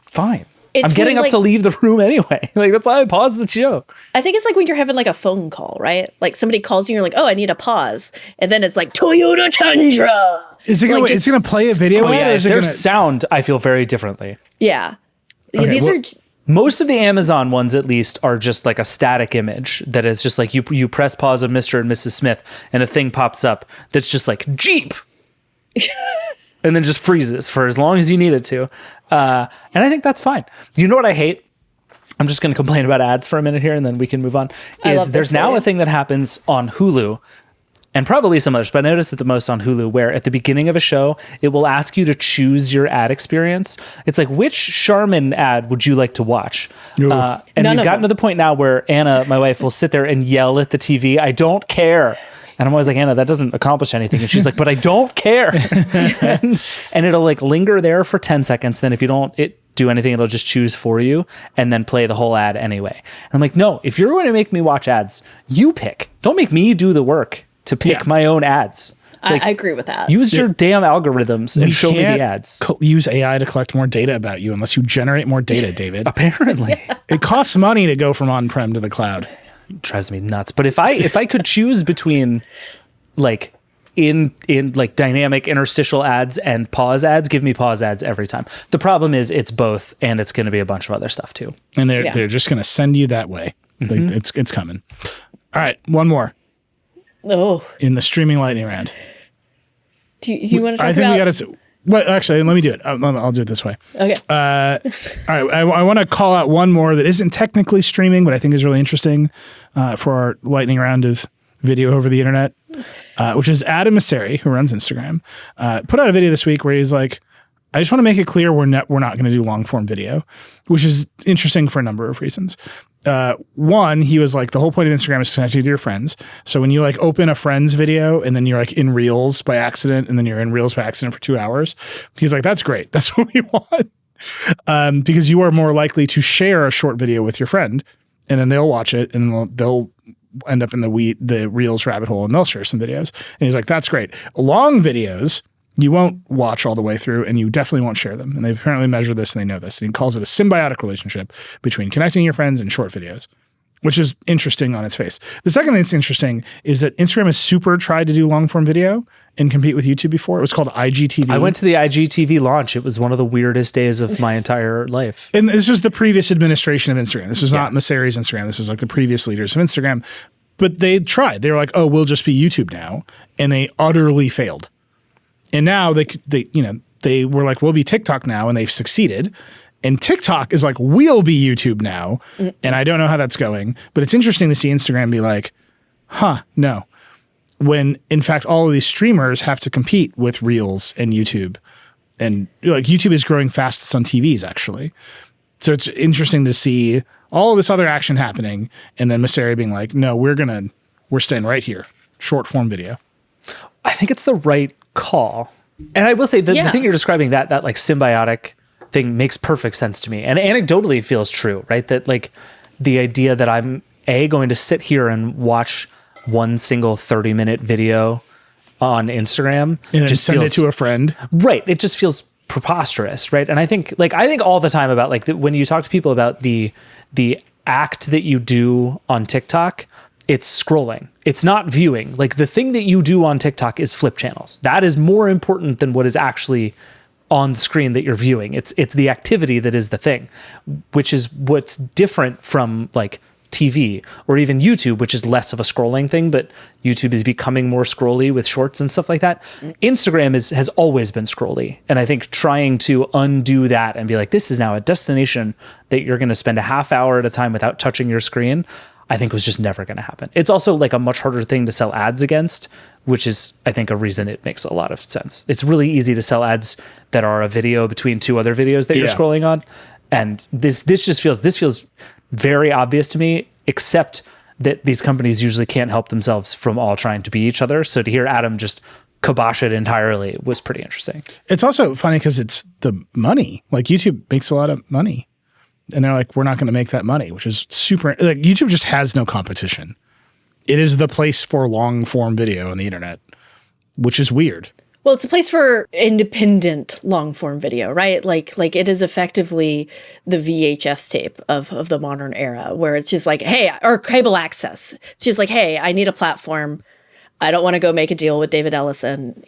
fine. I'm getting up to leave the room anyway. Like, that's why I pause the show. I think it's like when you're having like a phone call, right? Like somebody calls you and you're like, oh, I need a pause. And then it's like, Toyota Tundra. Is it going to play a video? Yeah, if there's sound, I feel very differently. Yeah. Okay, These are... Most of the Amazon ones, at least, are just like a static image that is just like you press pause of Mr. and Mrs. Smith and a thing pops up that's just like Jeep. And then just freezes for as long as you need it to. And I think that's fine. You know what I hate? I'm just going to complain about ads for a minute here and then we can move on. There's now a thing that happens on Hulu and probably some others, but I noticed it the most on Hulu, where at the beginning of a show, it will ask you to choose your ad experience. It's like, which Charmin ad would you like to watch? And we've gotten to the point now where Anna, my wife, will sit there and yell at the TV, I don't care. And I'm always like, Anna, that doesn't accomplish anything. And she's like, but I don't care. and it'll like linger there for 10 seconds. Then if you don't do anything, it'll just choose for you and then play the whole ad anyway. And I'm like, no, if you're going to make me watch ads, you pick. Don't make me do the work to pick my own ads. Like, I agree with that. Use your damn algorithms and show me the ads. Use AI to collect more data about you unless you generate more data, David. Apparently. It costs money to go from on-prem to the cloud. It drives me nuts. But if I could choose between like in like dynamic interstitial ads and pause ads, give me pause ads every time. The problem is it's both, and it's going to be a bunch of other stuff too. And they're just going to send you that way. Mm-hmm. Like, it's coming. All right, one more. Oh, in the streaming lightning round. Do you want to talk about? I think we got to. Well, actually, let me do it. I'll do it this way. Okay. All right. I want to call out one more that isn't technically streaming, but I think is really interesting for our lightning round of video over the internet, which is Adam Mosseri, who runs Instagram, put out a video this week where he's like, I just want to make it clear we're not going to do long form video, which is interesting for a number of reasons. One, he was like, the whole point of Instagram is to connect you to your friends. So when you like open a friend's video and then you're like in Reels by accident and then you're in Reels by accident for 2 hours, he's like, that's great. That's what we want. Because you are more likely to share a short video with your friend and then they'll watch it and they'll end up in the Reels rabbit hole and they'll share some videos. And he's like, that's great. Long videos, you won't watch all the way through and you definitely won't share them. And they've apparently measured this and they know this. And he calls it a symbiotic relationship between connecting your friends and short videos, which is interesting on its face. The second thing that's interesting is that Instagram has super tried to do long form video and compete with YouTube before. It was called IGTV. I went to the IGTV launch. It was one of the weirdest days of my entire life. And this was the previous administration of Instagram. This was not Mosseri's Instagram. This was like the previous leaders of Instagram. But they tried. They were like, oh, we'll just be YouTube now. And they utterly failed. And now they were like, we'll be TikTok now, and they've succeeded. And TikTok is like, we'll be YouTube now. And I don't know how that's going, but it's interesting to see Instagram be like, no. When in fact, all of these streamers have to compete with Reels and YouTube. And like YouTube is growing fastest on TVs, actually. So it's interesting to see all of this other action happening. And then Mosseri being like, no, we're staying right here. Short form video. I think it's the right call. And I will say the thing you're describing, that like symbiotic thing makes perfect sense to me. And anecdotally feels true, right? That like the idea that I'm going to sit here and watch one single 30-minute video on Instagram and just send it to a friend. Right. It just feels preposterous, right? And I think all the time about like when you talk to people about the act that you do on TikTok, it's scrolling. It's not viewing. Like the thing that you do on TikTok is flip channels. That is more important than what is actually on the screen that you're viewing. It's the activity that is the thing, which is what's different from like TV or even YouTube, which is less of a scrolling thing, but YouTube is becoming more scrolly with shorts and stuff like that. Instagram has always been scrolly. And I think trying to undo that and be like, this is now a destination that you're going to spend a half hour at a time without touching your screen, I think was just never going to happen. It's also like a much harder thing to sell ads against, which is, I think, a reason it makes a lot of sense. It's really easy to sell ads that are a video between two other videos that you're scrolling on. And this feels very obvious to me, except that these companies usually can't help themselves from all trying to be each other. So to hear Adam just kibosh it entirely was pretty interesting. It's also funny because it's the money. Like YouTube makes a lot of money. And they're like, we're not going to make that money, which is super. Like YouTube just has no competition. It is the place for long form video on the internet, which is weird. Well, it's a place for independent long form video, right? Like it is effectively the VHS tape of the modern era, where it's just like, hey, or cable access. It's just like, hey, I need a platform. I don't want to go make a deal with David Ellison.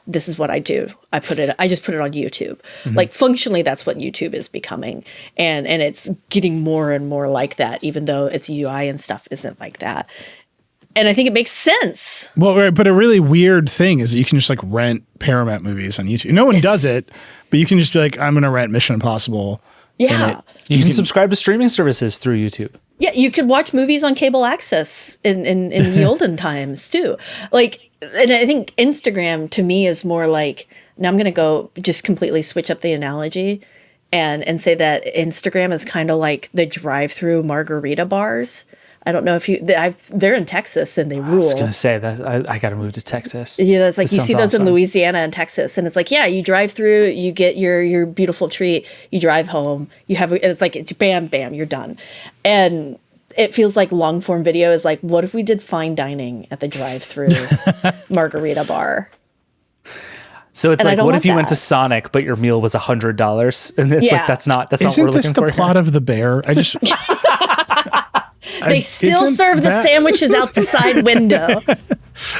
This is what I do. I just put it on YouTube. Like functionally, that's what YouTube is becoming, and it's getting more and more like that, even though its UI and stuff isn't like that. And I think it makes sense. Well, right, but a really weird thing is that you can just like rent Paramount movies on YouTube. No one does it, but you can just be like, I'm going to rent Mission Impossible. Yeah. You can subscribe to streaming services through YouTube. Yeah, you could watch movies on cable access in the olden times too. Like, and I think Instagram to me is more like, now I'm going to go just completely switch up the analogy and say that Instagram is kind of like the drive-through margarita bars. I don't know if they're in Texas and they rule. I was going to say that I got to move to Texas. Yeah, that's like, you see those awesome. in Louisiana and Texas. And it's like, yeah, you drive through, you get your beautiful treat, you drive home, it's like, bam, bam, you're done. And it feels like long form video is like, what if we did fine dining at the drive-through margarita bar? So it's like, what if you went to Sonic, but your meal was $100? And it's like, that's not what we're looking for. Isn't this the plot of The Bear? They still serve the sandwiches out the side window.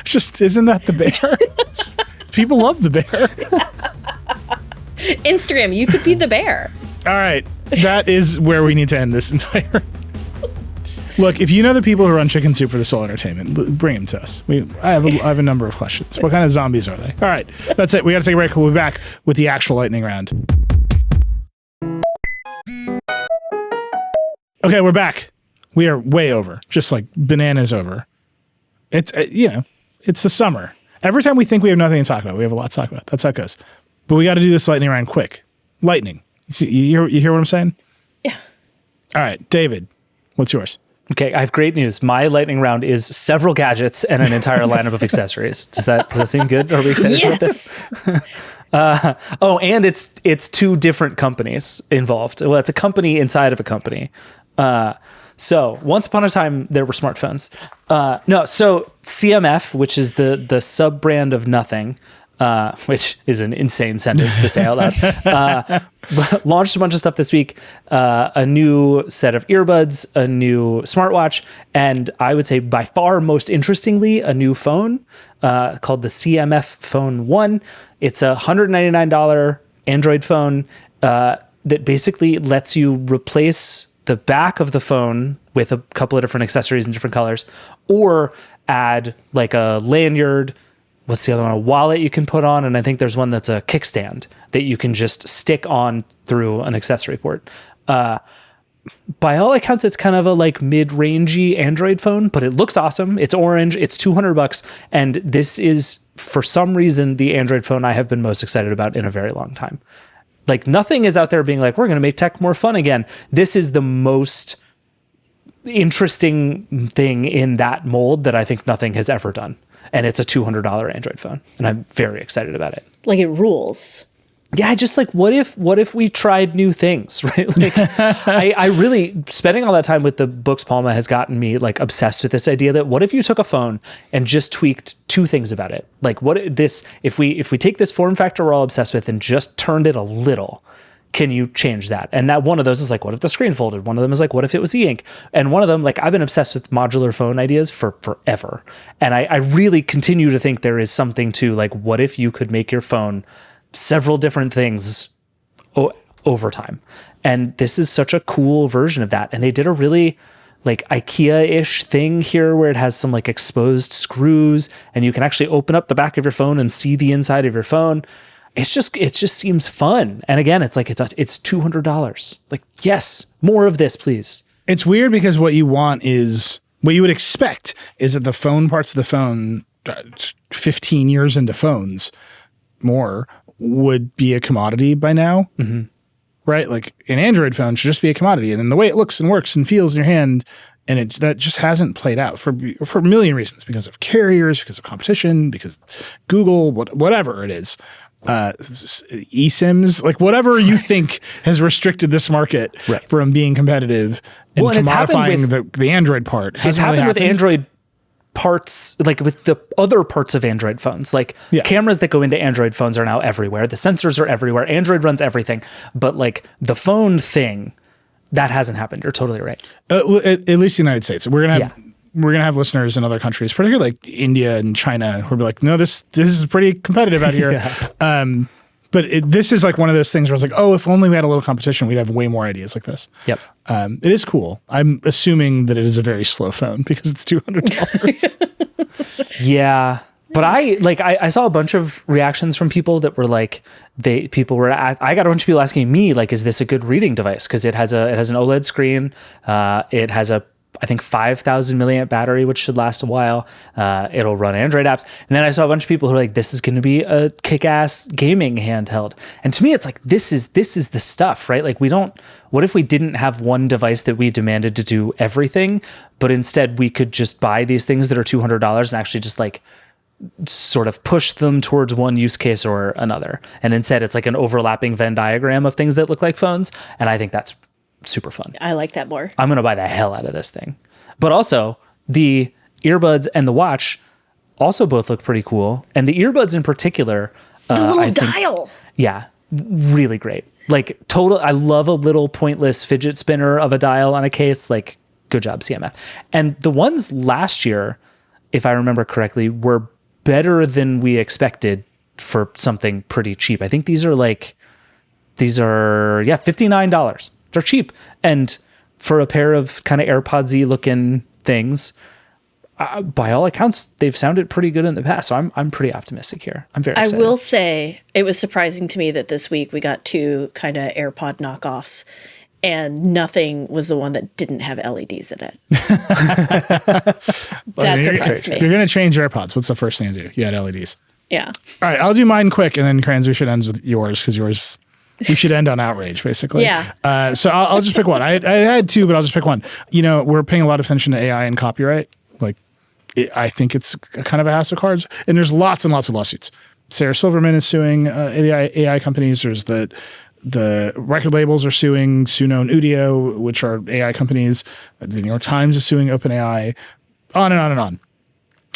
Isn't that The Bear? People love The Bear. Instagram, you could be the bear. All right. That is where we need to end this entire... Look, if you know the people who run Chicken Soup for the Soul Entertainment, bring them to us. I have a number of questions. What kind of zombies are they? All right. That's it. We got to take a break. We'll be back with the actual lightning round. Okay, we're back. We are way over, just like bananas over. It's, it's the summer. Every time we think we have nothing to talk about, we have a lot to talk about. That's how it goes. But we got to do this lightning round quick. Lightning. You hear what I'm saying? Yeah. All right, David, what's yours? Okay, I have great news. My lightning round is several gadgets and an entire lineup of accessories. Does that seem good? Are we excited about this? And it's two different companies involved. Well, it's a company inside of a company. So once upon a time, there were smartphones. So CMF, which is the sub brand of nothing, which is an insane sentence to say out loud, launched a bunch of stuff this week, a new set of earbuds, a new smartwatch, and I would say by far most interestingly, a new phone called the CMF Phone 1. It's a $199 Android phone that basically lets you replace the back of the phone with a couple of different accessories in different colors, or add like a lanyard. What's the other one? A wallet you can put on. And I think there's one that's a kickstand that you can just stick on through an accessory port. By all accounts, it's kind of a like mid-rangey Android phone, but it looks awesome. It's orange. It's $200. And this is, for some reason, the Android phone I have been most excited about in a very long time. Like nothing is out there being like, we're going to make tech more fun again. This is the most interesting thing in that mold that I think nothing has ever done. And it's a $200 Android phone. And I'm very excited about it. Like it rules. Yeah, just like, what if we tried new things, right? Like I really, spending all that time with the Books Palma has gotten me like obsessed with this idea that what if you took a phone and just tweaked two things about it? Like if we take this form factor we're all obsessed with and just turned it a little, can you change that? And that one of those is like, what if the screen folded? One of them is like, what if it was e-ink? And one of them, like, I've been obsessed with modular phone ideas for forever. And I really continue to think there is something to like, what if you could make your phone several different things over time? And this is such a cool version of that. And they did a really like IKEA-ish thing here where it has some like exposed screws and you can actually open up the back of your phone and see the inside of your phone. It just seems fun. And again, it's like, it's $200. Like, yes, more of this, please. It's weird because what you would expect is that the phone parts of the phone, 15 years into phones, more, would be a commodity by now. Mm-hmm. Right? Like an Android phone should just be a commodity. And then the way it looks and works and feels in your hand, and that just hasn't played out for a million reasons, because of carriers, because of competition, because Google, whatever it is. eSIMs, like whatever you think has restricted this market from being competitive and commodifying the Android part. It's happened with Android parts, like with the other parts of Android phones, like cameras that go into Android phones are now everywhere. The sensors are everywhere. Android runs everything. But like the phone thing, that hasn't happened. You're totally right. At least the United States. We're gonna have listeners in other countries, particularly like India and China, who'll be like, no, this is pretty competitive out here. But this is like one of those things where I was like, oh, if only we had a little competition, we'd have way more ideas like this. Yep. It is cool. I'm assuming that it is a very slow phone because it's $200. Yeah. But I saw a bunch of reactions from people that were like, I got a bunch of people asking me, like, is this a good reading device? Because it has an OLED screen. It has I think 5,000 milliamp battery, which should last a while. It'll run Android apps. And then I saw a bunch of people who are like, this is going to be a kick-ass gaming handheld. And to me, it's like, this is the stuff, right? Like what if we didn't have one device that we demanded to do everything, but instead we could just buy these things that are $200 and actually just like sort of push them towards one use case or another. And instead it's like an overlapping Venn diagram of things that look like phones. And I think that's super fun. I like that more. I'm going to buy the hell out of this thing. But also the earbuds and the watch also both look pretty cool. And the earbuds in particular, the little dial. Yeah, really great. Like I love a little pointless fidget spinner of a dial on a case. Like good job, CMF. And the ones last year, if I remember correctly, were better than we expected for something pretty cheap. I think these are $59. They're cheap. And for a pair of kind of AirPods-y looking things, by all accounts, they've sounded pretty good in the past. So I'm pretty optimistic here. I'm very excited. I will say it was surprising to me that this week we got two kind of AirPod knockoffs and nothing was the one that didn't have LEDs in it. That surprised me. If you're going to change AirPods, what's the first thing to do? You had LEDs. Yeah. All right, I'll do mine quick, and then Cranz, we should end with yours, because yours... We should end on outrage, basically. Yeah. So I'll just pick one. I had two, but I'll just pick one. You know, we're paying a lot of attention to AI and copyright. Like, I think it's kind of a house of cards. And there's lots and lots of lawsuits. Sarah Silverman is suing AI companies. There's the record labels are suing Suno and Udio, which are AI companies. The New York Times is suing OpenAI. On and on and on.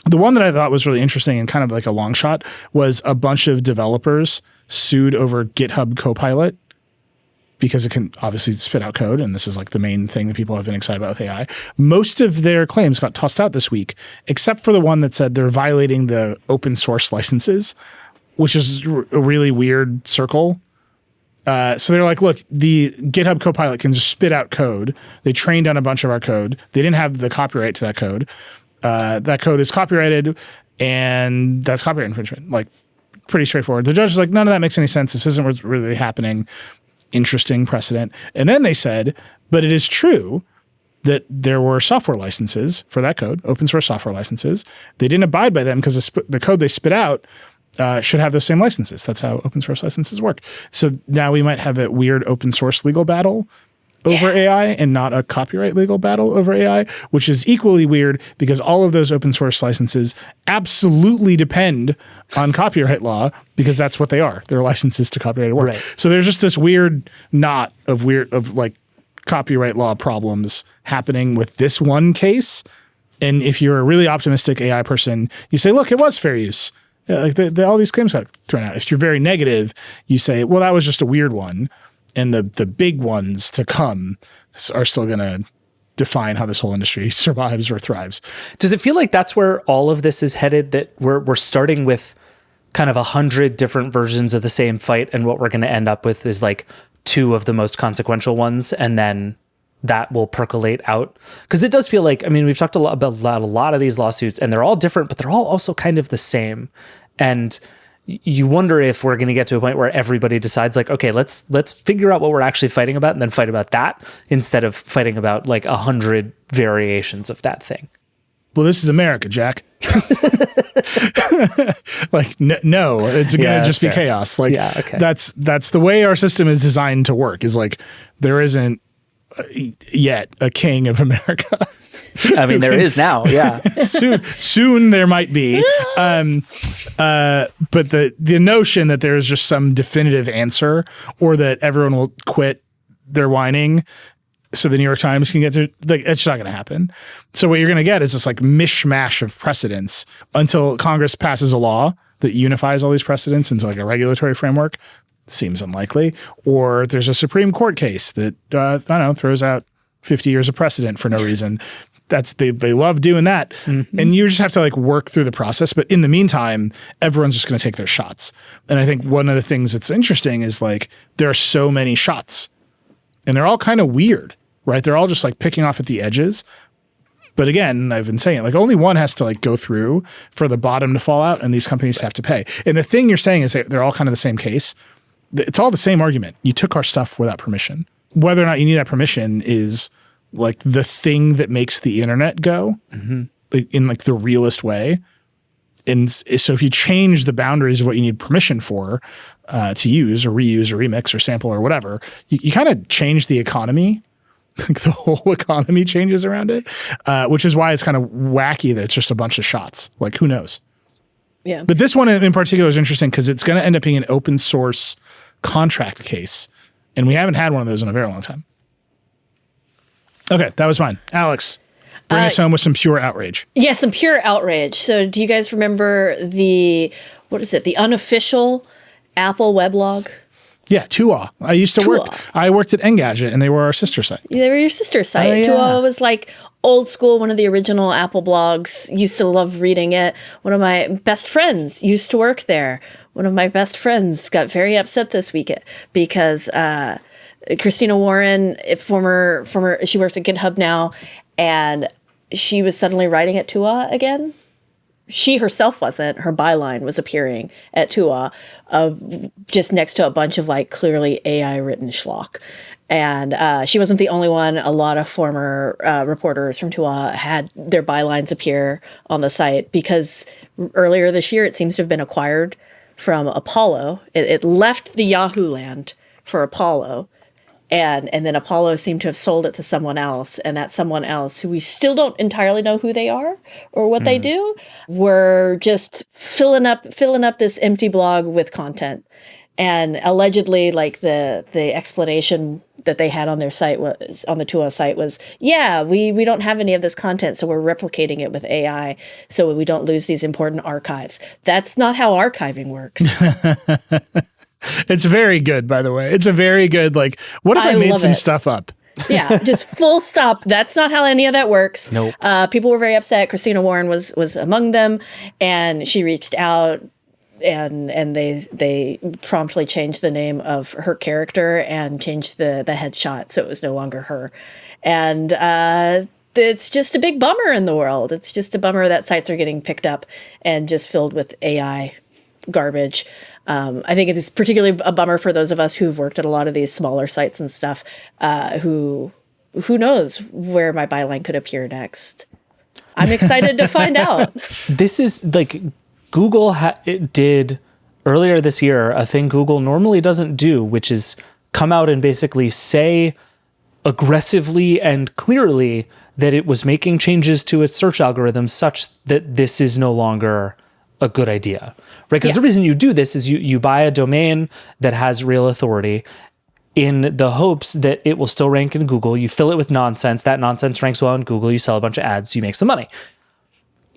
The one that I thought was really interesting and kind of like a long shot was a bunch of developers sued over GitHub Copilot because it can obviously spit out code. And this is like the main thing that people have been excited about with AI. Most of their claims got tossed out this week, except for the one that said they're violating the open source licenses, which is a really weird circle. So they're like, look, the GitHub Copilot can just spit out code. They trained on a bunch of our code. They didn't have the copyright to that code. That code is copyrighted, and that's copyright infringement. Like, pretty straightforward. The judge is like, none of that makes any sense. This isn't what's really happening. Interesting precedent. And then they said, but it is true that there were software licenses for that code, open source software licenses. They didn't abide by them because the code they spit out should have those same licenses. That's how open source licenses work. So now we might have a weird open source legal battle over AI and not a copyright legal battle over AI, which is equally weird because all of those open source licenses absolutely depend on copyright law because that's what they are. They're licenses to copyrighted work. Right. So there's just this weird knot of like copyright law problems happening with this one case. And if you're a really optimistic AI person, you say, look, it was fair use. Yeah, like all these claims got thrown out. If you're very negative, you say, well, that was just a weird one. And the big ones to come are still going to define how this whole industry survives or thrives. Does it feel like that's where all of this is headed, that we're starting with kind of 100 different versions of the same fight, and what we're going to end up with is like two of the most consequential ones, and then that will percolate out? Because it does feel like, I mean, we've talked about a lot of these lawsuits, and they're all different, but they're all also kind of the same. And you wonder if we're going to get to a point where everybody decides like, okay, let's figure out what we're actually fighting about and then fight about that instead of fighting about like 100 variations of that thing. Well, this is America, Jack. Like, no, it's going to just be chaos. Like, that's the way our system is designed to work, is like, there isn't yet a king of America. I mean, there is now. Yeah. Soon there might be. But the notion that there is just some definitive answer, or that everyone will quit their whining, so the New York Times can get to, like, it's not going to happen. So what you're going to get is this like mishmash of precedents until Congress passes a law that unifies all these precedents into like a regulatory framework. Seems unlikely. Or there's a Supreme Court case that, I don't know, throws out 50 years of precedent for no reason. They love doing that. Mm-hmm. And you just have to like work through the process. But in the meantime, everyone's just going to take their shots. And I think one of the things that's interesting is like there are so many shots and they're all kind of weird, right? They're all just like picking off at the edges. But again, I've been saying like only one has to like go through for the bottom to fall out and these companies have to pay. And the thing you're saying is that they're all kind of the same case. It's all the same argument. You took our stuff without permission. Whether or not you need that permission is like the thing that makes the internet go in like the realest way. And so if you change the boundaries of what you need permission for to use or reuse or remix or sample or whatever, you kind of change the economy. Like the whole economy changes around it, which is why it's kind of wacky that it's just a bunch of shots. Like who knows? Yeah. But this one in particular is interesting because it's going to end up being an open source contract case. And we haven't had one of those in a very long time. Okay, that was fine. Alex, bring us home with some pure outrage. Yeah, some pure outrage. So do you guys remember the unofficial Apple weblog? Yeah, TUAW. I used to work. I worked at Engadget, and they were our sister site. They were your sister site. Oh, yeah. TUAW was like old school, one of the original Apple blogs. Used to love reading it. One of my best friends used to work there. One of my best friends got very upset this week because Christina Warren, former, she works at GitHub now, and she was suddenly writing at TUAW again. She herself wasn't. Her byline was appearing at TUAW, just next to a bunch of like clearly AI written schlock. And she wasn't the only one. A lot of former reporters from TUAW had their bylines appear on the site because earlier this year it seems to have been acquired from Apollo. It left the Yahoo land for Apollo. And then Apollo seemed to have sold it to someone else, and that someone else, who we still don't entirely know who they are or what they do, were just filling up this empty blog with content. And allegedly, like the explanation that they had on their site was on the TUAW site was, yeah, we don't have any of this content, so we're replicating it with AI so we don't lose these important archives. That's not how archiving works. It's very good, by the way. It's a very good, like, what if I made some stuff up? Yeah, just full stop. That's not how any of that works. Nope. People were very upset. Christina Warren was among them, and she reached out, and they promptly changed the name of her character and changed the headshot so it was no longer her. And it's just a big bummer in the world. It's just a bummer that sites are getting picked up and just filled with AI garbage. I think it is particularly a bummer for those of us who've worked at a lot of these smaller sites and stuff, who knows where my byline could appear next. I'm excited to find out. This is like Google it did earlier this year, a thing Google normally doesn't do, which is come out and basically say aggressively and clearly that it was making changes to its search algorithm such that this is no longer a good idea, right? Because the reason you do this is you buy a domain that has real authority in the hopes that it will still rank in Google. You fill it with nonsense. That nonsense ranks well in Google. You sell a bunch of ads, you make some money.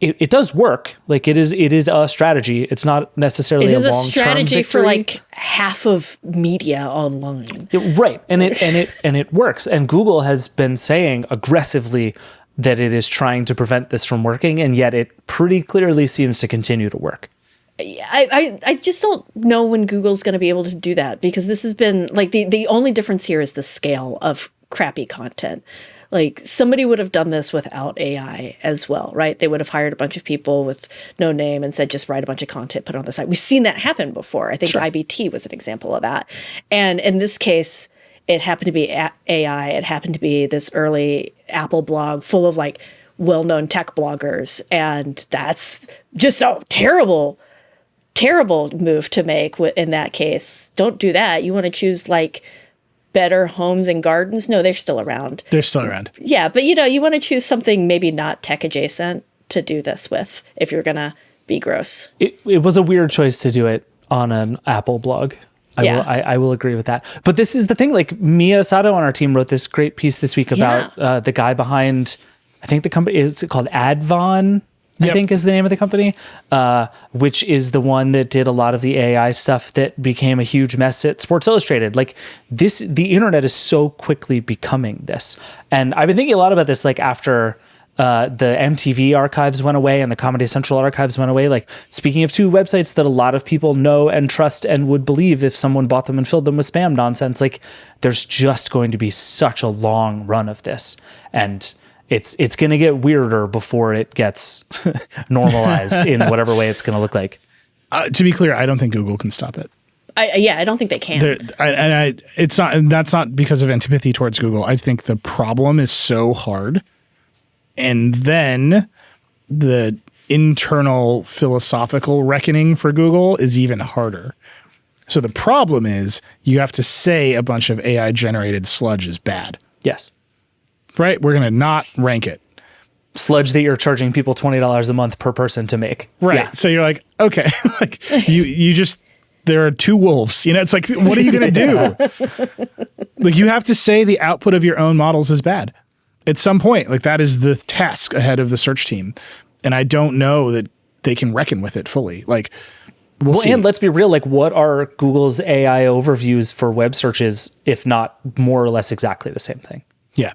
It does work. Like it is a strategy. It's not necessarily a long-term victory. It is a strategy for like half of media online. Right. And it works. And Google has been saying aggressively that it is trying to prevent this from working, and yet it pretty clearly seems to continue to work. I just don't know when Google's going to be able to do that, because this has been like the only difference here is the scale of crappy content. Like somebody would have done this without AI as well, right? They would have hired a bunch of people with no name and said, just write a bunch of content, put it on the site. We've seen that happen before. I think IBT was an example of that. And in this case, it happened to be AI. It happened to be this early Apple blog full of like well-known tech bloggers. And that's just a terrible, terrible move to make in that case. Don't do that. You want to choose like Better Homes and Gardens. No, they're still around. They're still around. Yeah, but you want to choose something maybe not tech adjacent to do this with if you're going to be gross. It was a weird choice to do it on an Apple blog. I will agree with that. But this is the thing, like Mia Sato on our team wrote this great piece this week about the guy behind, I think the company, is called Advon, I think is the name of the company, which is the one that did a lot of the AI stuff that became a huge mess at Sports Illustrated. Like the internet is so quickly becoming this. And I've been thinking a lot about this, like after the MTV archives went away and the Comedy Central archives went away. Like, speaking of two websites that a lot of people know and trust and would believe if someone bought them and filled them with spam nonsense, like there's just going to be such a long run of this. And it's going to get weirder before it gets normalized in whatever way it's going to look like. To be clear, I don't think Google can stop it. I don't think they can. It's not, and that's not because of antipathy towards Google. I think the problem is so hard. And then the internal philosophical reckoning for Google is even harder. So the problem is you have to say a bunch of AI generated sludge is bad. Yes. Right? We're going to not rank it. Sludge that you're charging people $20 a month per person to make. Right. Yeah. So you're like, okay, like you just, there are two wolves, you know, it's like, what are you going to do? Like you have to say the output of your own models is bad. At some point, like that is the task ahead of the search team. And I don't know that they can reckon with it fully. Like, we'll see. And let's be real, like what are Google's AI overviews for web searches, if not more or less exactly the same thing? Yeah.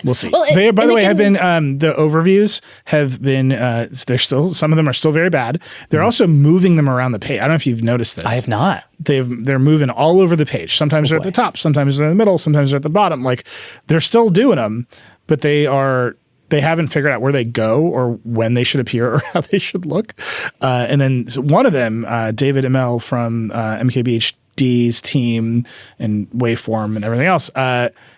We'll see. Well, They, by the way, have been, the overviews have been, they're still, some of them are still very bad. They're also moving them around the page. I don't know if you've noticed this. I have not. They're moving all over the page. Sometimes they're at the top, sometimes they're in the middle, sometimes they're at the bottom. Like they're still doing them, but they haven't figured out where they go or when they should appear or how they should look. And then one of them, David Imel from MKBHD's team and Waveform and everything else,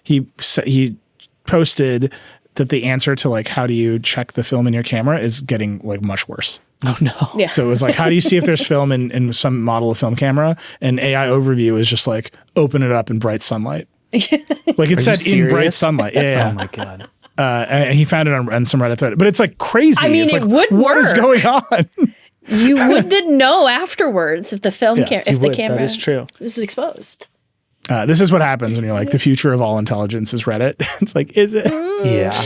he posted that the answer to like how do you check the film in your camera is getting like much worse. Oh no. Yeah. So it was like, how do you see if there's film in some model of film camera? And AI overview is just like open it up in bright sunlight. Like it said in bright sunlight. Yeah. Oh my God. And he found it on some Reddit thread, but it's like crazy. I mean, it's it like, would what is work. going on? You wouldn't know afterwards if the film if the camera that is true. was exposed. This is what happens when you're like, the future of all intelligence is Reddit. It's like, is it? Yeah.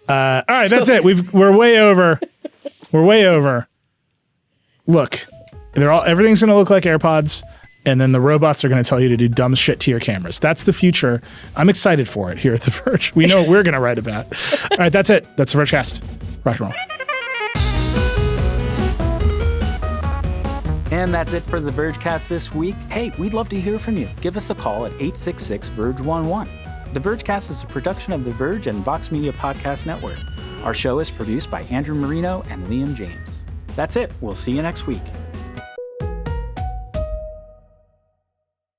All right, that's it. We're way over. We're way over. Look, everything's going to look like AirPods, and then the robots are going to tell you to do dumb shit to your cameras. That's the future. I'm excited for it here at The Verge. We know what we're going to write about. All right, that's it. That's the Vergecast. Rock and roll. And that's it for the Vergecast this week. Hey, we'd love to hear from you. Give us a call at 866-VERGE11. The Vergecast is a production of The Verge and Vox Media Podcast Network. Our show is produced by Andrew Marino and Liam James. That's it. We'll see you next week.